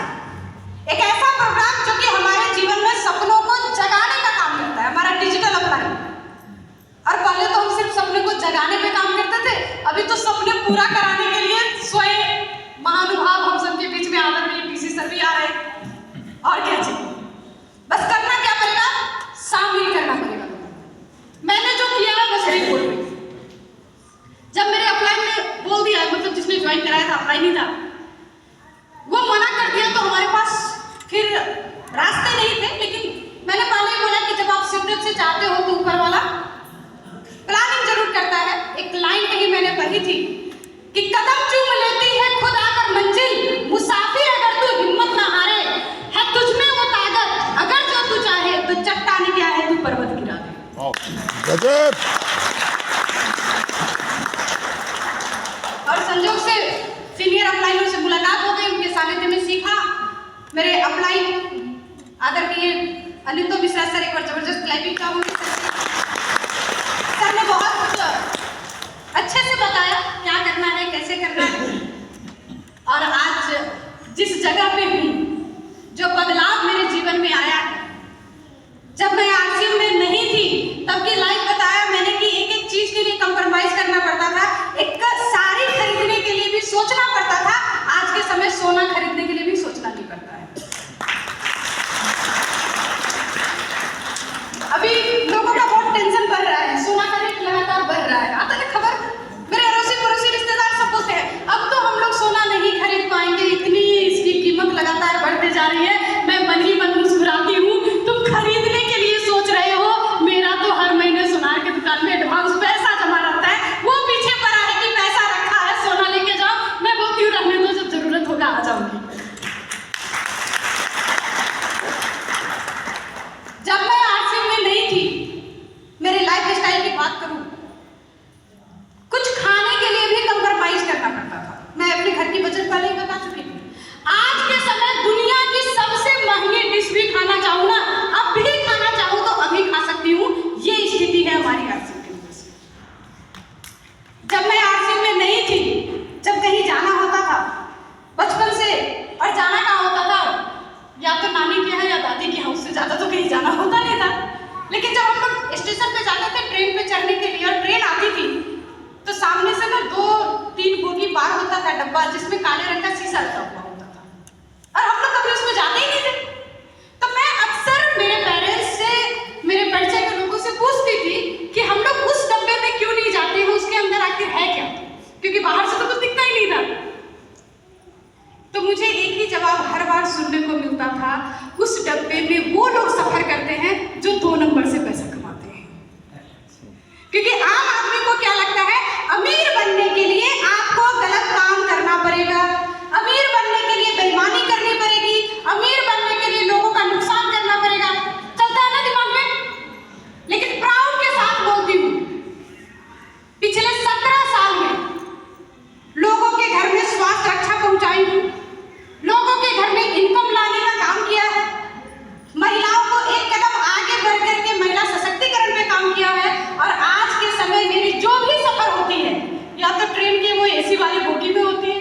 [SPEAKER 1] एक ऐसा प्रोग्राम जो कि हमारे जीवन में सपनों को जगाने का काम करता है, हमारा डिजिटल अपलाइन। और पहले तो हम सिर्फ सपने को जगाने पे काम करते थे, अभी तो सपने पूरा कराने के लिए स्वयं महानुभाव हम सबके बीच में आदरणीय पीसी सर भी आ रहे हैं। और क्या चाहिए? बस करना क्या पड़ेगा? शामिल करना पड़ेगा। मैंने जो किया है बस वही बोल रही हूँ। जब मेरे अपलाइन में बोल दिया, मतलब जिसने ज्वाइन कराया था अपलाइन ही था, वो मना कर दिया तो हमारे पास फिर रास्ते नहीं थे। लेकिन मैंने पहले ही बोला कि जब आप शिद्दत से चाहते हो तो ऊपर वाला प्लानिंग जरूर करता है। एक लाइन कहीं मैंने पढ़ी थी कि कदम चूम लेती है खुद आकर मंजिल, मुसाफिर अगर तू हिम्मत ना हारे, है तुझ में वो ताकत, अगर जो तू चाहे तो चट्टान क्या है तू पर्वत गिरा दे।
[SPEAKER 2] गजब।
[SPEAKER 1] और संजोग से सीनियर अपलाइनों से मुलाकात हो गई, उनके सानिध्य में सीखा। मेरे अपलाइन आदरणीय अनितो मिश्रा सर, एक बार जबरदस्त क्लैपिंग का सर ने बहुत अच्छे से बताया क्या करना है, कैसे करना है। और आज जिस जगह पे हूँ, जो बदलाव मेरे जीवन में आया है, जब मैं आरसीएम में नहीं थी तब की लाइफ बताया मैंने कि एक एक चीज के लिए कंप्रोमाइज करना पड़ता था, एक साड़ी खरीदने के लिए भी सोचना पड़ता था। आज के समय सोना खरीदने के लिए भी सोचना नहीं पड़ता है। अभी लोगों का बहुत टेंशन बढ़ रहा है, सोना का रेट लगातार बढ़ रहा है। आता है खबर, मेरे अड़ोसी पड़ोसी रिश्तेदार सब बोलते हैं अब तो हम लोग सोना नहीं खरीद पाएंगे, इतनी इसकी कीमत लगातार बढ़ते जा रही है। मैं मन ही मन मुस्कुराती हूँ, तुम खरीदने के लिए सोच रहे हो, मेरा तो हर महीने सोनार की दुकान में एडवांस पैसा जमा रहता है, वो पीछे पड़ा है कि पैसा रखा है सोना लेके जाओ। मैं बोलती हूँ रहने दो, जब जरूरत होगा आ जाऊंगी। जब मैं आरसीएम में नहीं थी, मेरे लाइफ स्टाइल की बात करूं, कुछ खाने के लिए भी कंप्रोमाइज करना पड़ता था। मैं अपने घर की बचत पहले ही बता चुकी थी। आज के समय दुनिया की सबसे महंगी डिश भी खाना चाहूँ ना, अब भी खाना चाहूँ तो अभी खा सकती हूँ। ये स्थिति है हमारी आरसीएम की वजह से। जब मैं आरसीएम में नहीं थी, जब कहीं जाना होता था बचपन से, और जाना कहाँ होता था, या तो नानी के यहाँ या दादी के यहाँ, उससे ज्यादा तो कहीं जाना होता नहीं था। लेकिन जब हम लोग स्टेशन पे जाते थे ट्रेन पे चढ़ने के लिए, और ट्रेन आती थी तो सामने से ना 2-3 बोगी पार होता था डब्बा, जिसमें काले रंग का शीशा लगा हुआ होता था, और हम लोग कभी उसमें जाते ही नहीं थे। तो मैं अक्सर मेरे पेरेंट्स से, मेरे परिचय के लोगों से पूछती थी कि हम लोग उस डब्बे में क्यों नहीं जाते हैं, उसके अंदर आखिर है क्या, क्योंकि बाहर से तो कुछ दिखता ही नहीं था। तो मुझे एक ही जवाब हर बार सुनने को मिलता था, उस डब्बे में वो लोग सफर करते हैं जो 2 नंबर से पैसा कमाते हैं। क्योंकि आम आदमी को क्या लगता है, अमीर बनने के लिए आपको गलत काम करना पड़ेगा, अमीर बनने के लिए बेईमानी करनी पड़ेगी, अमीर बनने के लिए लोगों का नुकसान करना पड़ेगा, चलता है ना दिमाग में। लेकिन प्राउड के साथ बोलती हूँ, पिछले 17 साल में लोगों के घर में स्वास्थ्य रक्षा पहुंचाई हूँ, लोगों के घर में इनकम लाने का काम किया है, महिलाओं को एक कदम आगे बढ़ करके महिला सशक्तिकरण पे काम किया है। और आज के समय मेरी जो भी सफर होती है, या तो ट्रेन की वो एसी वाली बोगी में होती है,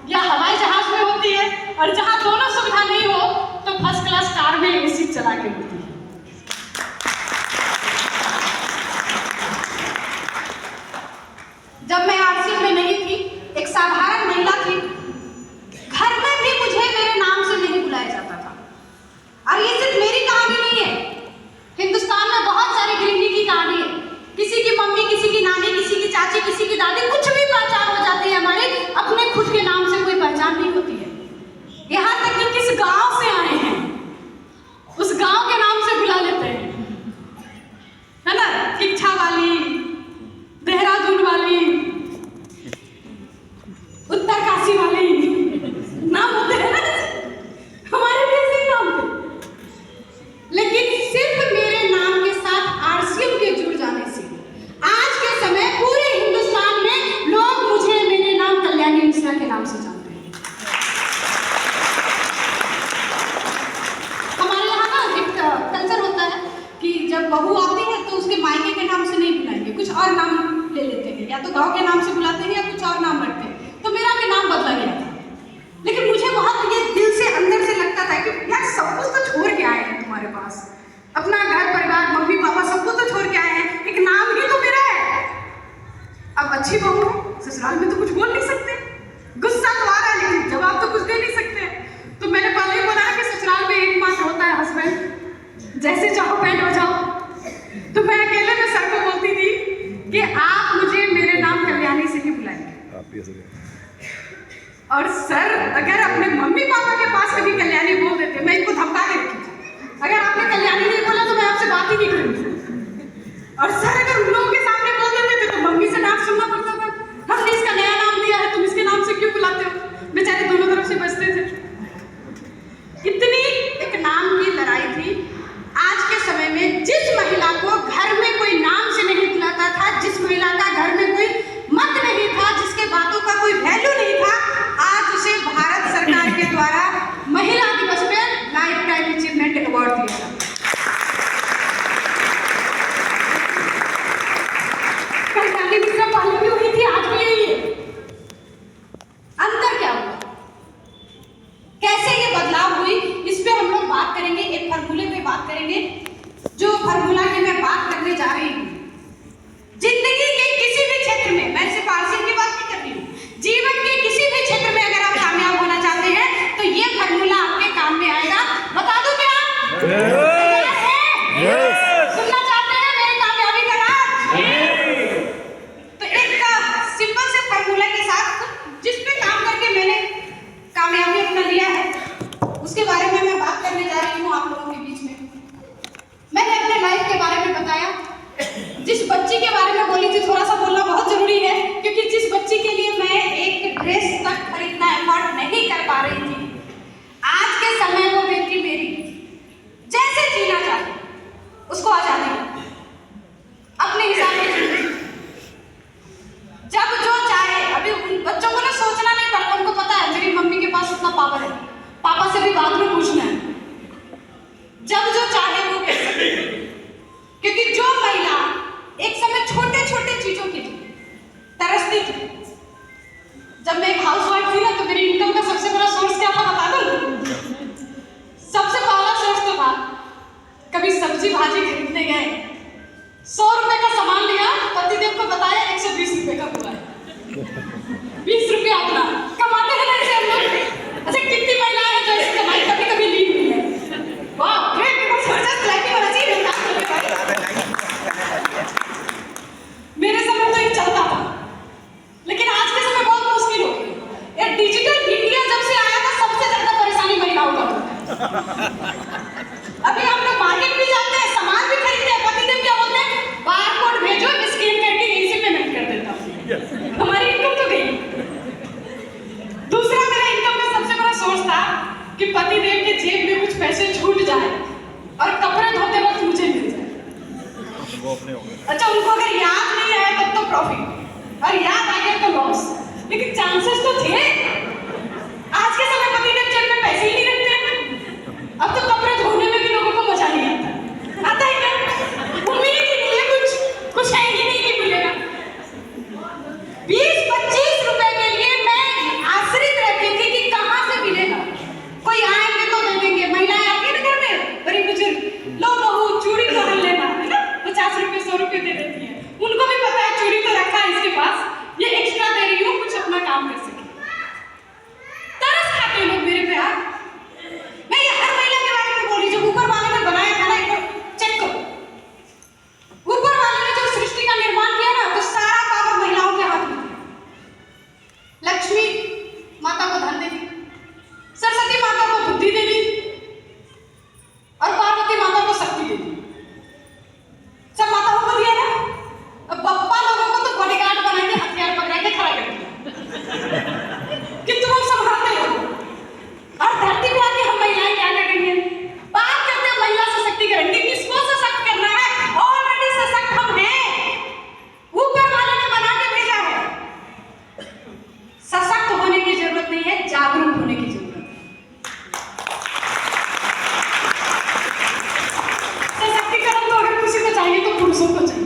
[SPEAKER 1] या हवाई जहाज में होती है, और जहां दोनों सुविधा नहीं हो तो फर्स्ट क्लास कार में एसी चला के होती है। जब मैं आरसीएम में नहीं थी, एक साधारण महिला थी, घर में भी मुझे मेरे नाम से नहीं बुलाया जाता था। और ये सिर्फ मेरी कहानी नहीं है, हिंदुस्तान में बहुत सारी गृहिणी की कहानी है। किसी की मम्मी, किसी की नानी, किसी की चाची, किसी की दादी, कुछ भी पहचान हो जाती है हमारी, अपने खुद के नाम से कोई पहचान नहीं होती है। यहाँ तक कि किस गांव से आए हैं उस गांव के नाम से बुला लेते हैं, है ना, शिक्षा वाली, देहरादून वाली, उत्तरकाशी वाली, नाम होते हैं ना, हमारे भी ऐसे नाम थे। लेकिन सिर्फ मेरे नाम के साथ आरसीएम के जुड़ जाने से आज के समय पूरे हिंदुस्तान में लोग मुझे मेरे नाम कल्याणी मिश्रा के नाम से जानते हैं। और सर अगर अपने मम्मी पापा के पास कभी कल्याणी बोल देते, मैं इनको धमका के रखी थी, अगर आपने कल्याणी नहीं बोला तो मैं आपसे बात ही नहीं करूंगी। और सर अगर उन लोगों के सामने बोल देते थे तो मम्मी से डांट सुनना पड़ता था, हमने इसका नया नाम दिया है, तुम इसके नाम से क्यों बुलाते हो। बेचारे दोनों तरफ से बचते थे। इतनी एक नाम की लड़ाई थी। आज के समय में जिस महिला को घर में कोई नाम से नहीं बुलाता था, जिस महिला का घर में कोई मत नहीं था, जिसके बातों का कोई वैल्यू नहीं था, आज उसे भारत सरकार के द्वारा महिला दिवस में लाइफ टाइम अचीवमेंट अवार्ड दिया था। कल गांधी मिश्रा पहले भी हुई थी, आज भी यही है। अंतर क्या हुआ, कैसे ये बदलाव हुई, इस पे हम लोग बात करेंगे। एक फार्मूले पे बात करेंगे, जो फार्मूला की मैं बात करने जा रही हूँ। जिंदगी के किसी भी क्षेत्र में, मैं सिर्फ आर्सिंग की बात नहीं कर रही हूँ, जीवन के किसी भी क्षेत्र में अगर आप कामयाब होना चाहते हैं तो ये फार्मूला आपके काम में आएगा। बता दूं क्या? सुनना चाहते हैं मेरी कामयाबी का राज? तो एक सिंपल से फार्मूला के साथ जिस पे काम करके मैंने कामयाबी अपना लिया है, उसके बारे में मैं बात करने जा रही हूँ आप लोगों के बीच में। मैंने अपने लाइफ के बारे में बताया, जिस बच्ची के बारे में बोली थी, थोड़ा सा बोलना बहुत जरूरी है, क्योंकि जिस बच्ची के लिए मैं एक ड्रेस तक खरीदना अफोर्ड नहीं कर पा रही थी, आज के समय वो बेटी मेरी जैसे जीना चाहे उसको आजादी अपने हिसाब से जीना, जब जो चाहे। अभी उन बच्चों को ना सोचना नहीं पड़ता, उनको पता है मेरी मम्मी के पास उतना पावर है, पापा से भी बात में पूछना है, जब जो चाहे वो कर सकते। क्योंकि जो महिला एक समय छोटे छोटे चीजों के लिए तरसती थी, जब मैं एक हाउसवाइफ थी ना, तो मेरी इनकम का सबसे बड़ा सोर्स क्या था बता दूं? सबसे पहला सोर्स तो था, कभी सब्जी भाजी खरीदने गए, 100 रुपए का सामान लिया, पतिदेव को बताया 120 रुपए का हुआ है, 20 रुपया अपना कमाते हैं ऐसे हम लोग। अच्छा, कितनी महिलाएं हैं जो इस कमाई कभी कभी ली हुई है? वाह, ग्रेट, जबरदस्त लाइटिंग होना चाहिए। मेरे समय तो ये चलता था, लेकिन आज के समय बहुत मुश्किल हो गई। ये डिजिटल इंडिया जब से आया था, सबसे ज्यादा परेशानी महिलाओं का होता है। अभी हम लोग मार्केट भी जाते हैं, सामान भी खरीदते हैं, पतिदेव क्या बोलते हैं, बारकोड भेजो, स्कैन करके यहीं से पेमेंट कर देता हूं। हमारी इनकम तो गई। दूसरा मेरा इनकम का सबसे बड़ा सोर्स था कि पतिदेव के जेब में कुछ पैसे छूट जाए और कपड़े धोते वक्त मुझे मिल जाए। अच्छा, उनको अगर याद नहीं आया तब तो प्रॉफिट, और याद आ गया तो लॉस, लेकिन चांसेस तो थे। आज के समय पतिदेव जेब में पैसे ही नहीं रखते। अब तो कपड़े धोने में भी लोगों को मजा नहीं आता। आता है क्या? उम्मीद ही नहीं है, कुछ है ही नहीं कि मिलेगा। 20-25 रुपए के लिए मैं आश्रित रहती थी कि कहाँ से मिलेगा, कोई आएंगे तो दे देंगे। महिलाएं आती है ना घर में, बड़ी बुजुर्ग, लो बहू चूड़ी पहन लेना, है ना, 50 रुपए 100 रुपए दे देती है। उनको भी पता है चूड़ी तो रखा है इसके पास, ये एक्स्ट्रा दे रही हूँ, कुछ अपना काम कर सके। तरस खाते लोग मेरे पे यार। मैं ये हर महिला के बारे में बोली, जो ऊपर वाले ने बनाया था ना, एक चेक करो। ऊपर वाले ने जब सृष्टि का निर्माण किया ना, तो सारा पावर महिलाओं के हाथ में। लक्ष्मी माता को धन दे दी, सरस्वती माता को बुद्धि दे दी, और पार्वती माता को शक्ति दे दी। सब माताओं को दिया ना। अब बप्पा लोगों को तो बॉडीगार्ड बना के हथियार पकड़ा के खड़ा कर दिया कि तुम हम संभालते हो। और धरती पे आके हम महिलाएं क्या करेंगे? बात करते हैं महिला सशक्तिकरण की। किसको सशक्त करना है? ऑलरेडी सशक्त हम हैं, ऊपर वाले ने बना के भेजा है। सशक्त होने की जरूरत नहीं है, जागरूक होने की जरूरत है। सशक्तिकरण तो अगर किसी को चाहिए तो पुरुषों को चाहिए।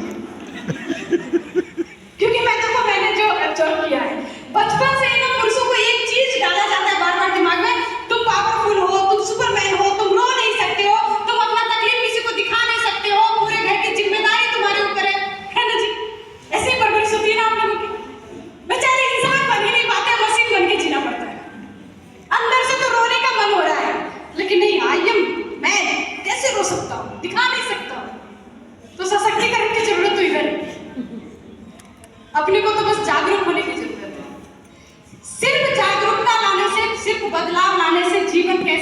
[SPEAKER 1] क्योंकि मैंने जो ऑब्जर्व किया है, बचपन से ही ना पुरुषों को एक चीज डाला जाता है बार बार दिमाग में, तुम पावरफुल हो, तुम सुपरमैन हो, तुम रो नहीं सकते हो, तुम अपना तकलीफ किसी को दिखा नहीं सकते हो, पूरे घर की जिम्मेदारी तुम्हारे ऊपर है ना जी? ऐसे ही परवरिश होती है ना आप लोगों की। बेचारे इंसान बन ही नहीं पाते, मशीन बन के जीना पड़ता है।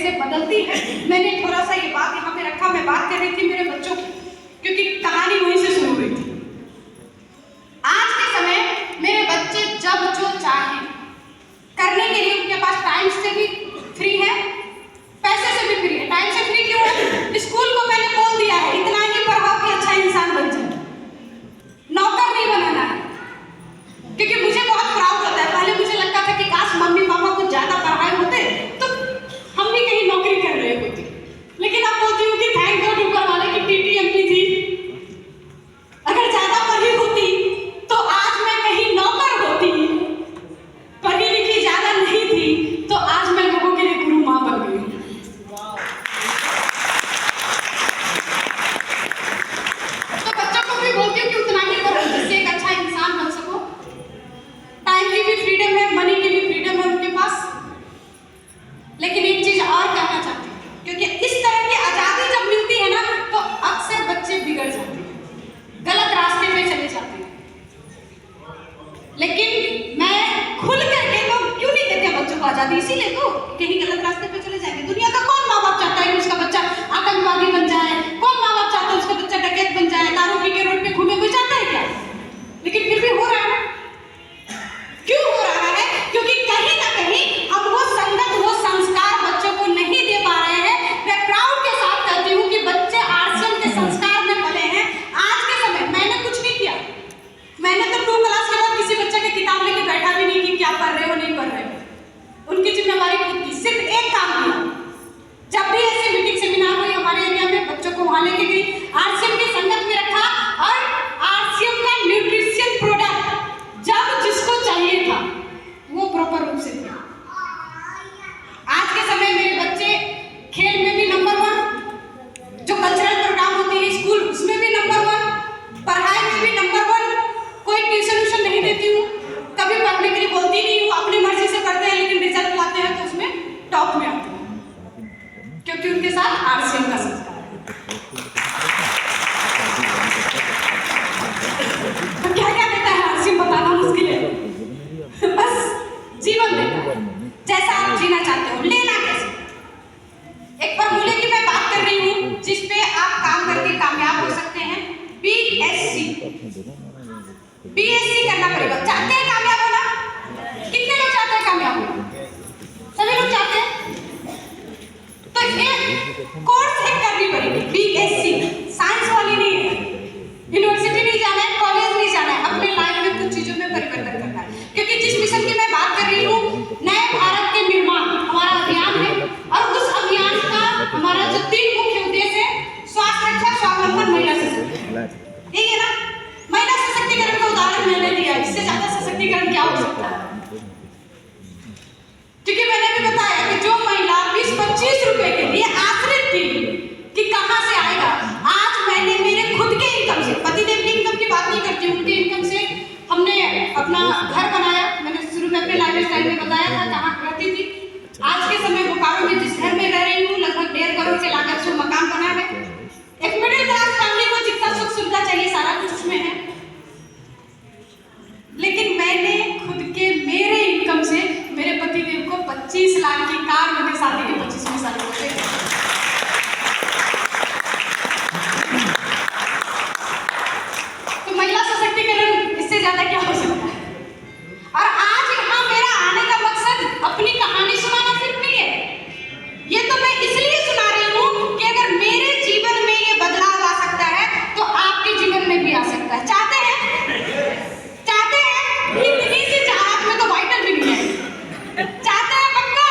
[SPEAKER 1] कैसे बदलती है। मैंने थोड़ा सा ये बात यहाँ पे रखा, मैं बात कर रही थी मेरे बच्चों की, क्योंकि कहानी वहीं से शुरू हुई थी। आज के समय मेरे बच्चे जब जो चाहें करने के लिए उनके पास टाइम से भी फ्री है, पैसे से भी फ्री है। टाइम से फ्री क्यों है? स्कूल को मैंने बोल दिया है इतना ही पढ़ाओ कि अच्छा इंसान बन जाए, नौकर नहीं बनाना है। क्योंकि मुझे बहुत प्राउड होता है, पहले मुझे लगता था कि काश मम्मी पापा कुछ ज्यादा पढ़ाए होते तो हम भी कहीं नौकरी कर रहे होते, लेकिन अब बोलती हूँ कि थैंक गॉड ऊपर वाले की टीटीएमपी थी। अगर ज्यादा पढ़ी होती तो आज मैं कहीं नौकर होती, पढ़ी लिखी ज्यादा नहीं थी तो आज मैं लोगों के लिए गुरु माँ बन गई। तो बच्चों को भी बोलती हूँ कि उतना ही पढ़ो जिससे एक अच्छा इंसान बन सको। टाइम की भी फ्रीडम है, मनी की भी फ्रीडम है उनके पास। लेकिन एक चीज और कहना चाहती हूँ, क्योंकि इस तरह की आजादी जब मिलती है ना तो अक्सर बच्चे बिगड़ जाते हैं, गलत रास्ते पे चले जाते हैं। लेकिन मैं खुल करके तो क्यों नहीं देते बच्चों को आजादी? इसीलिए तो कहीं गलत रास्ते पे चले जाएंगे। दुनिया का कौन माँ बाप चाहता है कि उसका बच्चा आतंकवादी बन जाए? कौन माँ बाप चाहता है उसका बच्चा डकैत बन जाए, दारू पी के रोड पे घूमे? कोई चाहता है क्या? लेकिन फिर भी हो रहा है। क्यों हो रहा है? क्योंकि कहीं ना कहीं हम वो संगत, वो संस्कार बच्चों को नहीं दे पा रहे हैं। मैं प्राउड के साथ कहती हूँ कि बच्चे आरसीएम के संस्कार में पले हैं। आज के समय मैंने कुछ नहीं किया, मैंने तो 2 क्लास के बाद किसी बच्चे की किताब लेके बैठा भी नहीं कि क्या पढ़ रहे हो नहीं पढ़ रहे हो। उनकी जिम्मेवारी खुद की। सिर्फ एक काम किया, जब भी ऐसे मीटिंग सेमिनार हुई हमारे एरिया में, बच्चों को वहां लेके गई, आरसीएम की संगत में रखा और आरसीएम का न्यूट्रिशन प्रोडक्ट जब जिसको चाहिए था वो प्रॉपर रूप से दिया। आज के समय मेरे बच्चे खेल में भी नंबर 1, जो कल्चरल प्रोग्राम होती है स्कूल उसमें भी नंबर 1, पढ़ाई में भी नंबर 1। कोई ट्यूशन नहीं देती हूँ, कभी पढ़ने के लिए बोलती नहीं हूँ, अपनी मर्जी से पढ़ते हैं, लेकिन रिजल्ट लाते हैं तो उसमें टॉप में आते हैं, क्योंकि उनके साथ आरसीएम का संस्कार है। तो क्या क्या देता है आरसीएम बताना मुश्किल है, बस जीवन देता है जैसा आप जीना चाहते हो। लेना कैसे? एक फॉर्मूले की मैं बात कर रही हूँ जिसपे आप काम करके कामयाब हो सकते हैं। बीएससी करना पड़ेगा। चाहते हैं कामयाब होना? कितने लोग चाहते हैं कामयाब होना? सभी लोग चाहते हैं। तो ये कोर्स एक करनी पड़ेगी, बीएससी। साइंस वाली नहीं है, यूनिवर्सिटी नहीं जाना है, कॉलेज नहीं जाना है, अपने लाइफ में कुछ चीजों में परिवर्तन करना है। क्योंकि जिस मिशन की मैं बात कर रही हूँ, नए भारत के निर्माण हमारा अभियान है, और उस अभियान का हमारा जो 3 मुख्य उद्देश्य है, स्वास्थ्य रक्षा, स्वावलंबन, महिला सशक्तिकरण। यही है ना? महिला सशक्तिकरण का उदाहरण मैंने दिया, इससे ज्यादा सशक्तिकरण क्या हो सकता है? क्योंकि मैंने भी बताया कि जो महिला 20-25 रुपए के लिए आश्रित थी कि कहां से आएगा, आज मैंने मेरे खुद के इनकम से, पतिदेव की इनकम की बात नहीं करती हूँ, उनके इनकम से हमने अपना घर बनाया। मैंने शुरू में अपने लाइफ स्टाइल में बताया था कहाँ रहती थी। आज के समय बोकारो में जिस घर में रह रही हूँ, लगभग 1.5 करोड़ के लागत से मकान बना है। एक मिडिल क्लास फैमिली को जितना सुख सुविधा चाहिए सारा कुछ उसमें है। लेकिन मैंने खुद के मेरे इनकम से मेरे पतिदेव को 25 लाख की कार मेरे शादी के 25वें साल में। तो महिला सशक्तिकरण इससे ज्यादा क्या हो सकता है? और आज यहाँ मेरा आने का मकसद अपनी कहानी सुनाना सिर्फ नहीं है, ये तो मैं इसलिए सुना रही हूँ कि अगर मेरे जीवन में ये बदलाव आ सकता है तो आपके जीवन में भी आ सकता है। चाहते हैं? इतनी सी चाहत में तो वाइटल भी नहीं है। चाहते हैं पक्का?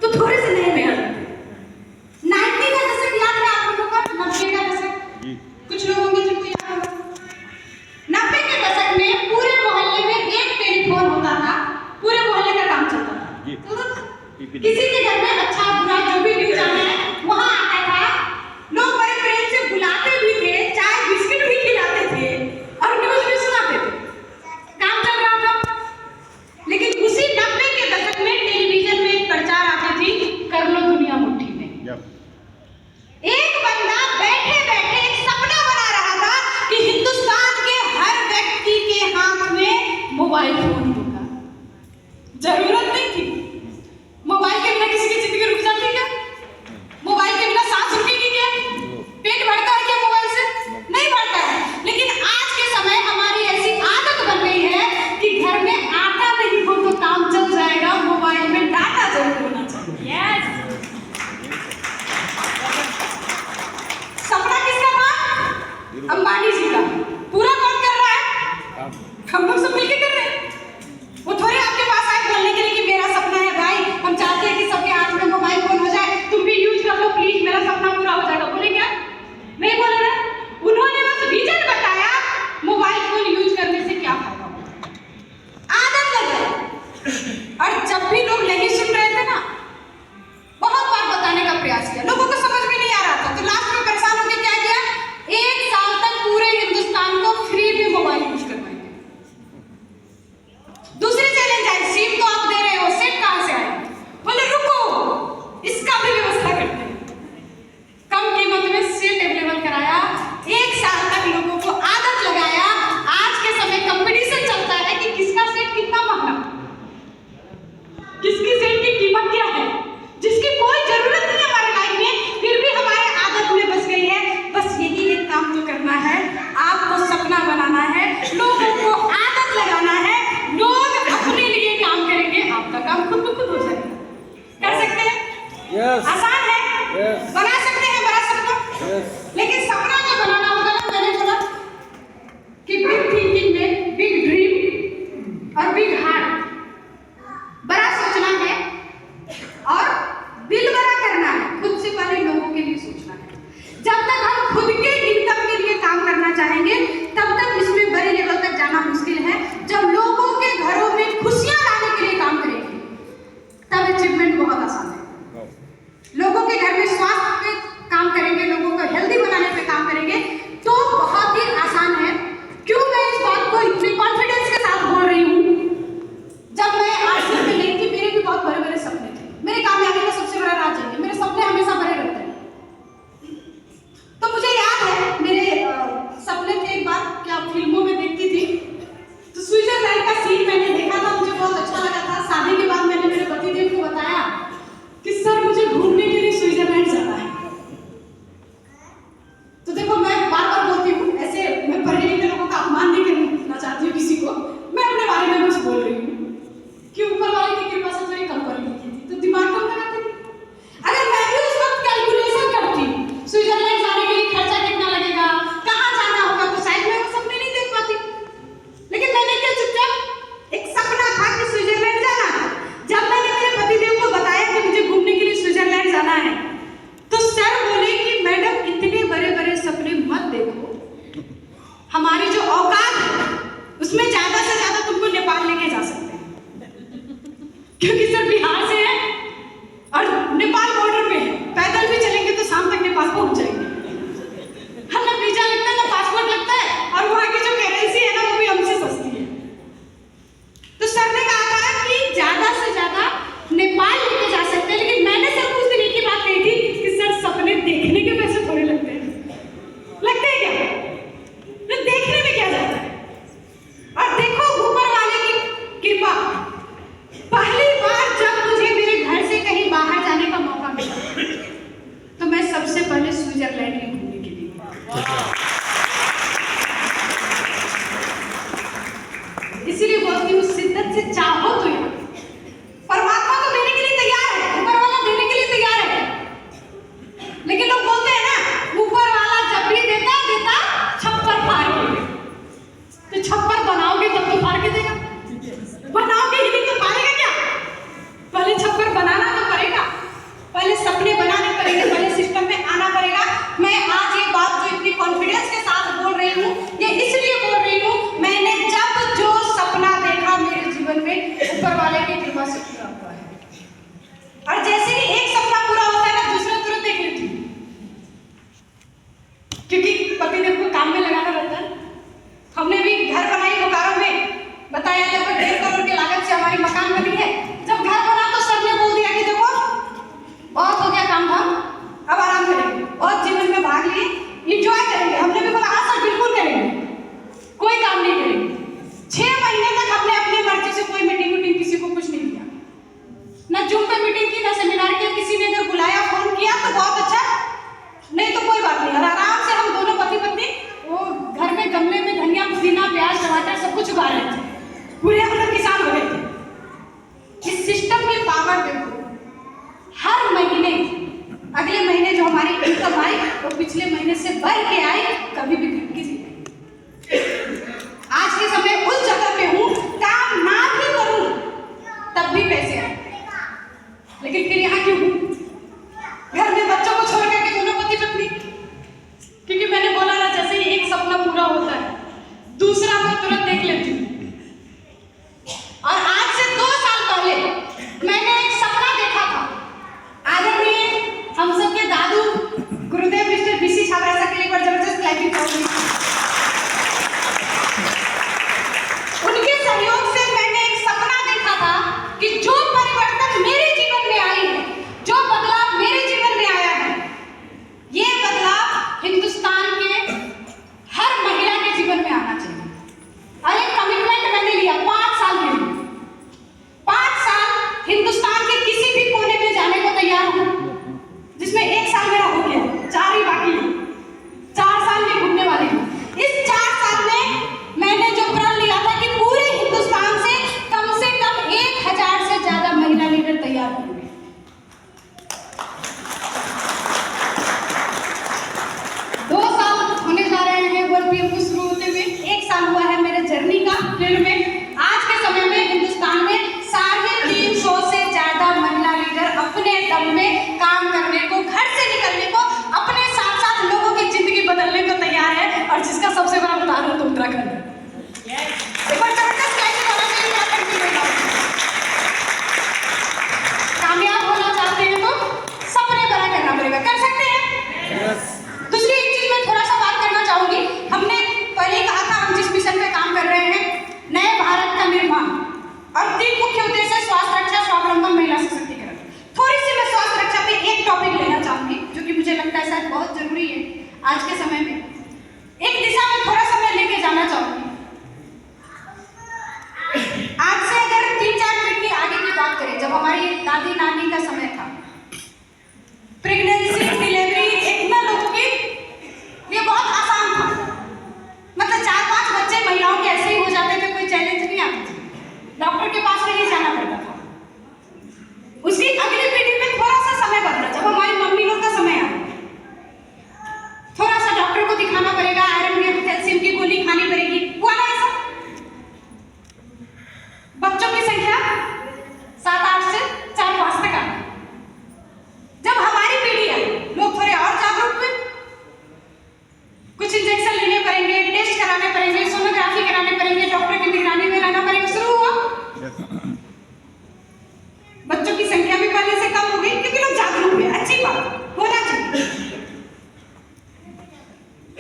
[SPEAKER 1] तो थोड़े से नए में आ जाते हैं। 90 का दशक याद है आप लोगों को? 90 का दशक कुछ लोग होंगे जिनको याद होगा। 90 के दशक में पूरे मोहल्ले में एक टेलीफोन होता था, पूरे मोहल्ले का काम चलता था। तो किसी के घर में अच्छा बुरा जो भी न्यूज आना है वहां आता था, लोग बड़े प्रेम से बुलाते भी थे, चाय बिस्किट भी खिलाते थे और न्यूज भी सुनाते थे, काम चल रहा था। लेकिन उसी 90 के दशक में टेलीविजन में एक प्रचार आती थी, कर लो दुनिया मुट्ठी में। एक बंदा बैठे बैठे एक सपना बना रहा था कि हिंदुस्तान के हर व्यक्ति के हाथ में मोबाइल फोन होगा। जरूरत नहीं थी मोबाइल के बिना किसी की जिंदगी रुक जाती क्या? मोबाइल के बिना सांस रुकेगी क्या? पेट भरता है क्या मोबाइल से? नहीं भरता है। लेकिन आज के समय हमारी ऐसी आदत बन गई है कि घर में आटा नहीं हो तो काम चल जाएगा, मोबाइल में डाटा जरूर होना चाहिए। यस। सपना किसका था? अंबानी जी का। पूरा कौन कर रहा है? हम लोग सब मिलकर कर रहे हैं। वो थोड़े आपके पास आए बोलने के लिए कि मेरा सपना है भाई, हम चाहते हैं कि सबके हाथ में मोबाइल फोन हो जाए, तुम भी यूज कर लो प्लीज, मेरा सपना पूरा हो जाएगा। बोले क्या? नहीं बोले ना। उन्होंने बस विजन बताया, मोबाइल फोन यूज करने से क्या फायदा होगा। आदत लग गई। और जब भी लोग नहीं सुन रहे थे ना, बहुत बार बताने का प्रयास किया, लोगों को समझ में नहीं आ रहा था, तो लास्ट में परेशान होकर क्या किया, 1 साल तक पूरे हिंदुस्तान को फ्री में मोबाइल यूज करवाएंगे। दूसरी चैलेंज आई, सिम तो आप दे रहे हो, सेट कहां से आए? बोले रुको, इसका भी व्यवस्था करते हैं। कम कीमत में सेट अवेलेबल कराया, 1 साल तक लोगों को आदत लगाया। आज के समय कंपटीशन चलता है कि किसका सेट कितना महंगा, किसकी सेट की कीमत क्या है, जिसकी कोई जरूरत नहीं है हमारे लाइफ में, फिर भी हमारे आदत में बस गई है। बस यही एक काम तो करना है, आपको सपना बनाना है, लोगों को आदत लगाना है, लोग अपने लिए काम करेंगे, आपका काम खुद ब खुद हो जाएगा। कर सकते हैं? yes. आसान है? yes. बना सकते हैं बड़ा सपना? yes. लेकिन सपना जो बनाना होगा ना, मैंने बोला कि बिग थिंकिंग में बिग ड्रीम और बिग हार्ट, बड़ा सोचना है और दिल बड़ा करना है। खुद से पहले लोगों के लिए सोचना है। जब तक हम खुद के इनकम के लिए काम करना चाहेंगे, तब तक इसमें बड़े लेवल तक जाना मुश्किल है। जब लोगों के घरों में खुशियां लाने के लिए काम करेंगे, तब अचीवमेंट बहुत आसान है। लोगों के घर में स्वास्थ्य पे काम करेंगे, लोगों को हेल्दी बनाने पे काम करेंगे, तो बहुत ही आसान है। क्यों मैं इस बात को इतने कॉन्फिडेंस के साथ बोल रही हूँ? किसी ने अगर बुलाया, फोन किया तो बहुत अच्छा, नहीं तो कोई बात नहीं। और आराम से हम दोनों पति पत्नी वो घर में गमले में धनिया, पुदीना, प्याज, टमाटर सब कुछ उगा रहे थे, पूरे हम लोग किसान हो गए थे। इस सिस्टम की पावर देखो, हर महीने अगले महीने जो हमारी इनकम आई वो पिछले महीने से बढ़ के आई, कभी भी गिरी। आज के समय उस जगह पे हूँ, काम ना भी करूं तब भी पैसे आए, लेकिन फिर यहाँ क्यों? घर में बच्चों को छोड़ करके दोनों पति पत्नी, क्योंकि मैंने बोला ना, जैसे ही एक सपना पूरा होता है दूसरा मैं तुरंत देख लेती हूँ। और आज से 2 साल पहले मैंने एक सपना देखा था। आदरणीय हम सबके दादू गुरुदेव मिस्टर बीसी छाबड़ा सर के लिए बड़ा जबरदस्त क्लैपिंग करूंगी। उनके सहयोग से मैंने एक सपना देखा था कि जो परिवर्तन मेरे जीवन में आई है, जो बदलाव मेरे जीवन में आया है, ये बदलाव हिंदुस्तान के हर महिला के जीवन में आना चाहिए। और एक कमिटमेंट मैंने लिया 5 साल के लिए, 5 साल हिंदुस्तान के किसी भी कोने में जाने को तैयार हूं, जिसमें 1 साल मेरा हो गया, 4 ही बाकी है, 4 साल में घूमने वाली हूँ। इस 4 साल में मैंने जो प्रण लिया था कि पूरे हिंदुस्तान से कम 1000 से ज्यादा महिला लीडर तैयार होंगे। 2 साल होने जा रहे हैं वर्ल्ड पीएम को शुरू होते हुए, 1 साल हुआ है मेरे जर्नी का फील्ड में। आज के समय में हिंदुस्तान में 350 से ज्यादा महिला लीडर अपने दम में काम करने को, घर से निकलने को, अपने साथ साथ लोगों की जिंदगी बदलने को तैयार है। और जिसका सबसे बड़ा उदाहरण तो उत्तराखंड है। एक बार जबरदस्त क्लैपिंग होना चाहिए उत्तराखंड के लिए। कामयाब होना चाहते हैं तो सपने बड़ा करना पड़ेगा, कर सकते हैं। दूसरी एक चीज मैं थोड़ा सा बात करना चाहूंगी। हमने पहले कहा था हम जिस मिशन पे काम कर रहे हैं, नए भारत का निर्माण, और 3 मुख्य उद्देश्य है: स्वास्थ्य रक्षा, स्वावलंबन, महिला सशक्तिकरण। थोड़ी सी मैं स्वास्थ्य रक्षा पे एक टॉपिक लेना चाहूंगी जो कि मुझे लगता है शायद बहुत जरूरी है आज के समय में। एक दिशा में थोड़ा सा मैं लेके जाना चाहूंगी। आज से अगर 3-4 पीढ़ी आगे की बात करें, जब हमारी दादी नानी का समय था, प्रेगनेंसी, डिलीवरी एक ना लोगों की ये बहुत आसान था। मतलब 4-5 बच्चे महिलाओं के ऐसे ही हो जाते थे, कोई चैलेंज नहीं आती थी, डॉक्टर के पास नहीं जाना पड़ता था। उसकी अगली पीढ़ी में थोड़ा सा समय बदला, जब हमारी मम्मी लोग का समय आया, थोड़ा सा डॉक्टर को दिखाना पड़ेगा, आयरन कैल्शियम की गोली खानी पड़ेगी, हुआ ना ऐसा? बच्चों की संख्या 7-8 से 4-5 तक आ गई। जब हमारी पीढ़ी आई, लोग थोड़े और जागरूक हुए, कुछ इंजेक्शन लेने पड़ेंगे, टेस्ट कराने पड़ेंगे, सोनोग्राफी कराने पड़ेंगे, डॉक्टर की निगरानी में रहना पड़ेगा, शुरू हुआ। बच्चों की संख्या भी पहले से कम हो गई क्योंकि लोग जागरूक हुए, अच्छी बात, होना चाहिए।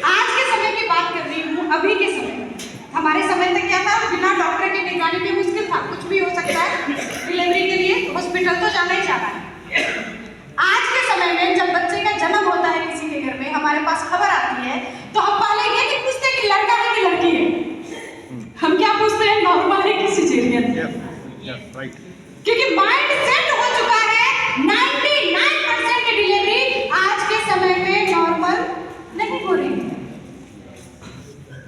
[SPEAKER 1] आज के समय की बात कर रही हूँ, अभी के समय में। हमारे समय तक क्या था, बिना डॉक्टर की निगरानी में मुश्किल था, कुछ भी हो सकता है। डिलीवरी के लिए हॉस्पिटल तो जाना ही जाना है। आज के समय में जब बच्चे का जन्म होता है किसी के घर में, हमारे पास खबर आती है, तो हम पहले ये नहीं पूछते कि लड़का है कि लड़की है, हम क्या पूछते हैं, नॉर्मल है कि सिजेरियन। क्योंकि माइंड सेट हो चुका है 99% डिलीवरी आज के समय में नॉर्मल नहीं हो रही है,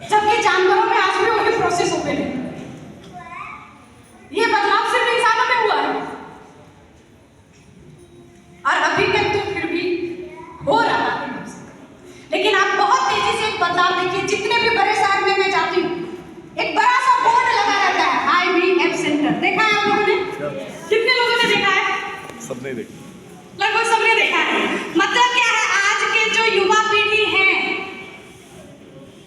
[SPEAKER 1] जबकि जानवरों में आज भी वही प्रोसेस हो गए। ये बदलाव सिर्फ इंसानों में हुआ है, और अभी तक तो फिर भी हो रहा है। लेकिन आप बहुत तेजी से एक बदलाव देखिए, जितने भी बड़े शहर में मैं जाती हूँ, एक बड़ा सा बोर्ड लगा रहता है, IVF सेंटर। देखा है आप लोगों ने? कितने लोगों ने देखा है?
[SPEAKER 2] सबने देखा,
[SPEAKER 1] लगभग सबने देखा है। मतलब क्या है, आज के जो युवा पीढ़ी है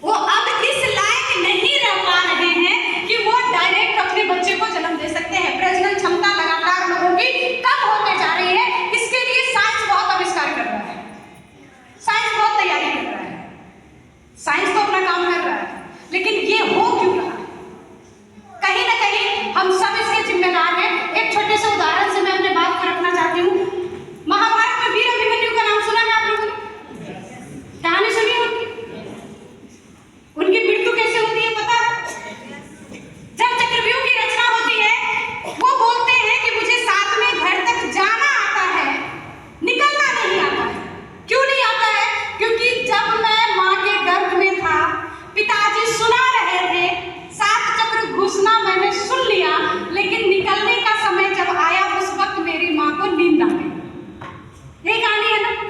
[SPEAKER 1] वो अब इस लायक नहीं रह पा रहे हैं कि वो डायरेक्ट अपने बच्चे को जन्म दे सकते हैं। प्रजनन क्षमता लगातार लोगों की कम होते जा रही है। इसके लिए साइंस बहुत आविष्कार कर रहा है, साइंस बहुत तैयारी कर रहा है, साइंस तो अपना काम कर रहा है, लेकिन ये हो क्यों रहा है? कहीं ना कहीं हम सब इसके जिम्मेदार हैं। एक छोटे से उदाहरण से मैं अपने बात को रखना चाहती हूँ। महाभारत में वीर अभिमन्यु का नाम सुना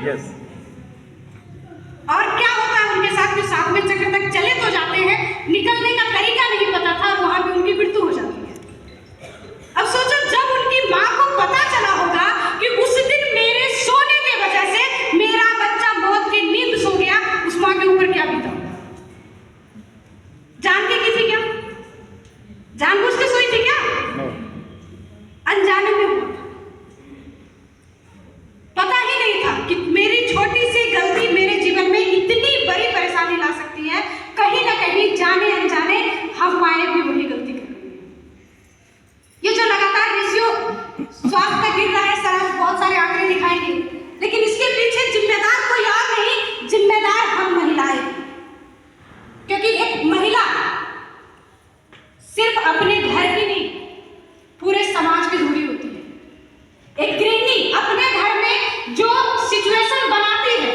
[SPEAKER 2] यस।
[SPEAKER 1] और क्या होता है उनके साथ, जो 7वें चक्र तक चले तो जाते हैं, निकलने का तरीका नहीं पता था और वहां पे उनकी मृत्यु हो जाती है। अब सोचो जब उनकी माँ को पता चला होगा कि उस दिन मेरे सोने की वजह से मेरा बच्चा मौत की नींद सो गया, उस माँ के ऊपर क्या बीता होगा? जान के की थी क्या? जानबूझ के सोई थी क्या? अनजाने में हुआ। पता ही नहीं था कि मेरी छोटी सी गलती मेरे जीवन में इतनी बड़ी परेशानी ला सकती है। कहीं ना कहीं जाने अनजाने हम माए भी वही गलती कर रही है। ये जो लगातार रेशियो स्वास्थ्य पे गिर रहा है, सर बहुत सारे आंकड़े दिखाएंगे, लेकिन इसके पीछे जिम्मेदार कोई और नहीं, जिम्मेदार हम महिलाएं। क्योंकि एक महिला सिर्फ अपने घर की नहीं, पूरे समाज की धुरी होती है। एक गृहिणी अपने घर में जो सिचुएशन बनाती है,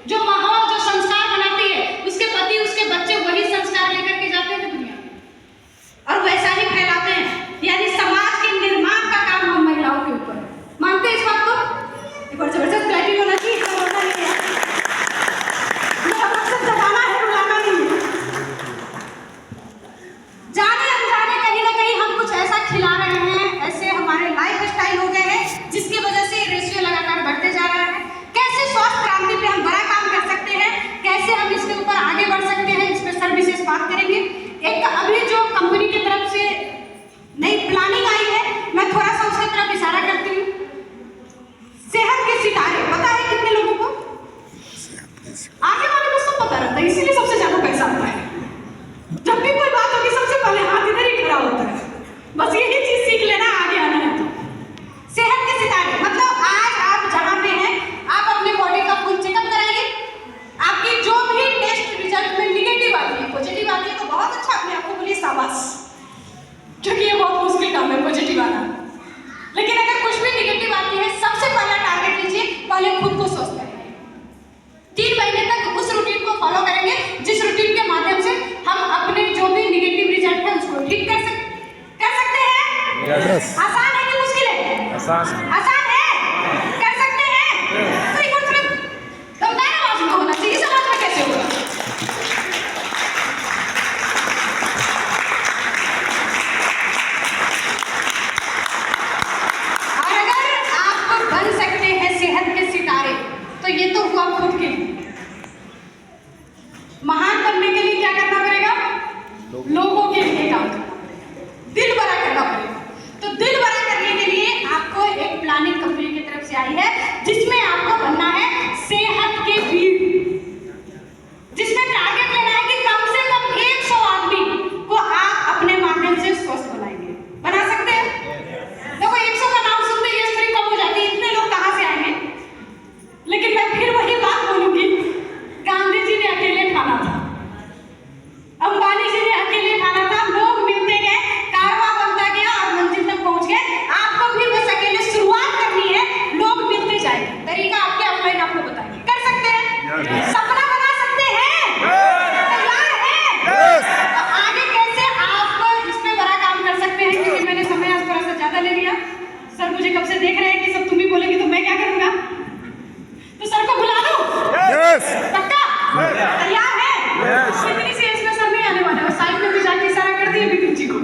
[SPEAKER 1] जो माहौल, जो संस्कार बनाती है, उसके पति, उसके बच्चे वही संस्कार लेकर के जाते हैं दुनिया में और वैसा ही फैलाते हैं। यानी समाज के निर्माण का काम हम महिलाओं के ऊपर है। मानते हैं इस बात को? एक बार जबरदस्त क्लैपिंग होना चाहिए, होता नहीं है। मेरा मकसद दबाना है, रुलाना नहीं है। जाने अनजाने कहीं ना कहीं हम कुछ ऐसा खिला रहे हैं, ऐसे हमारे लाइफ स्टाइल हो गए हैं जिसकी वजह से रेशियो लगातार बढ़ते जा रहा है। कैसे स्वास्थ्य क्रांति पे हम बड़ा काम कर सकते हैं, कैसे हम इसके ऊपर आगे बढ़ सकते हैं, इस पर सर विशेष बात करेंगे। एक अभी जो कंपनी की तरफ से नई प्लानिंग आई है, मैं थोड़ा सा उसकी तरफ इशारा करती हूँ। सेहत के सितारे पता है कितने लोगों को? आगे वाले को सब पता रहता है, इसीलिए सबसे ज्यादा पैसा आता है। जब भी कोई बात होगी सबसे पहले हाथ इधर ही खड़ा होता है। बस यही चीज सीख लेना, आगे आना है। तो सेहत के सितारे मतलब आज आप जहाँ पे हैं, आप अपने बॉडी का फुल चेकअप कराइए। आपकी जो भी टेस्ट रिजल्ट में निगेटिव आती है, पॉजिटिव आती है तो बहुत अच्छा, अपने आपको बोलिए शाबाश, क्योंकि ये बहुत मुश्किल काम है पॉजिटिव आना। लेकिन अगर कुछ भी निगेटिव आती है, सबसे पहला टारगेट लीजिए, पहले खुद को स्वस्थ करें। 3 महीने तक उस रूटीन को फॉलो करेंगे जिस रूटीन के माध्यम से हम अपने जो भी निगेटिव रिजल्ट है उसको ठीक कर सकते हैं।
[SPEAKER 2] Yes.
[SPEAKER 1] आसान है कि मुश्किल है? आसान है, कर सकते हैं। तो एक बार थोड़ा दमदार आवाज में होना चाहिए, समाज में कैसे होगा? और अगर आप बन सकते हैं सेहत के सितारे, तो ये तो हुआ खुद के लिए। महान बनने के लिए क्या करना पड़ेगा? लोगों के लिए काम करना पड़ेगा, दिल बड़ा करना पड़ेगा। तो दिल बड़ा करने के लिए आपको एक प्लानिंग कंपनी की तरफ से आई है, जिसमें आपको बनना है सेहत के वीर, जिसमें टारगेट लेना है कि कम से कम 100 आदमी को आप अपने माध्यम से स्वस्थ बनाएंगे। बना सकते हैं? देखो 100 का नाम सुनते ही स्त्री कम हो जाती है, इतने लोग कहाँ से आएंगे? लेकिन मैं फिर वही बात बोलूंगी, गांधी जी ने अकेले ठाना था, अंबानी जी ने अकेले ठाना था, लोग मिलते गए, कारवां बनता गया और मंजिल तक पहुंच गए। आपको भी बस अकेले शुरुआत करनी है, लोग मिलते जाएंगे। तरीका आपके अपलाइन आपको बताएंगे। कर सकते हैं? सपना बना सकते हैं? तैयार हैं? तो आगे कैसे आप इस पे बड़ा काम कर सकते हैं? क्योंकि मैंने समय आज थोड़ा सा ज्यादा ले लिया। सर मुझे कब से देख रहे हैं कि सब तुम ही बोलेंगे तो मैं क्या करूंगा? तो सर को बुला दूं? पक्का? तैयार है? इतनी सी एज में सर नहीं आने वाला है। साइड में भी जाके इशारा कर दिए बिपिन जी को।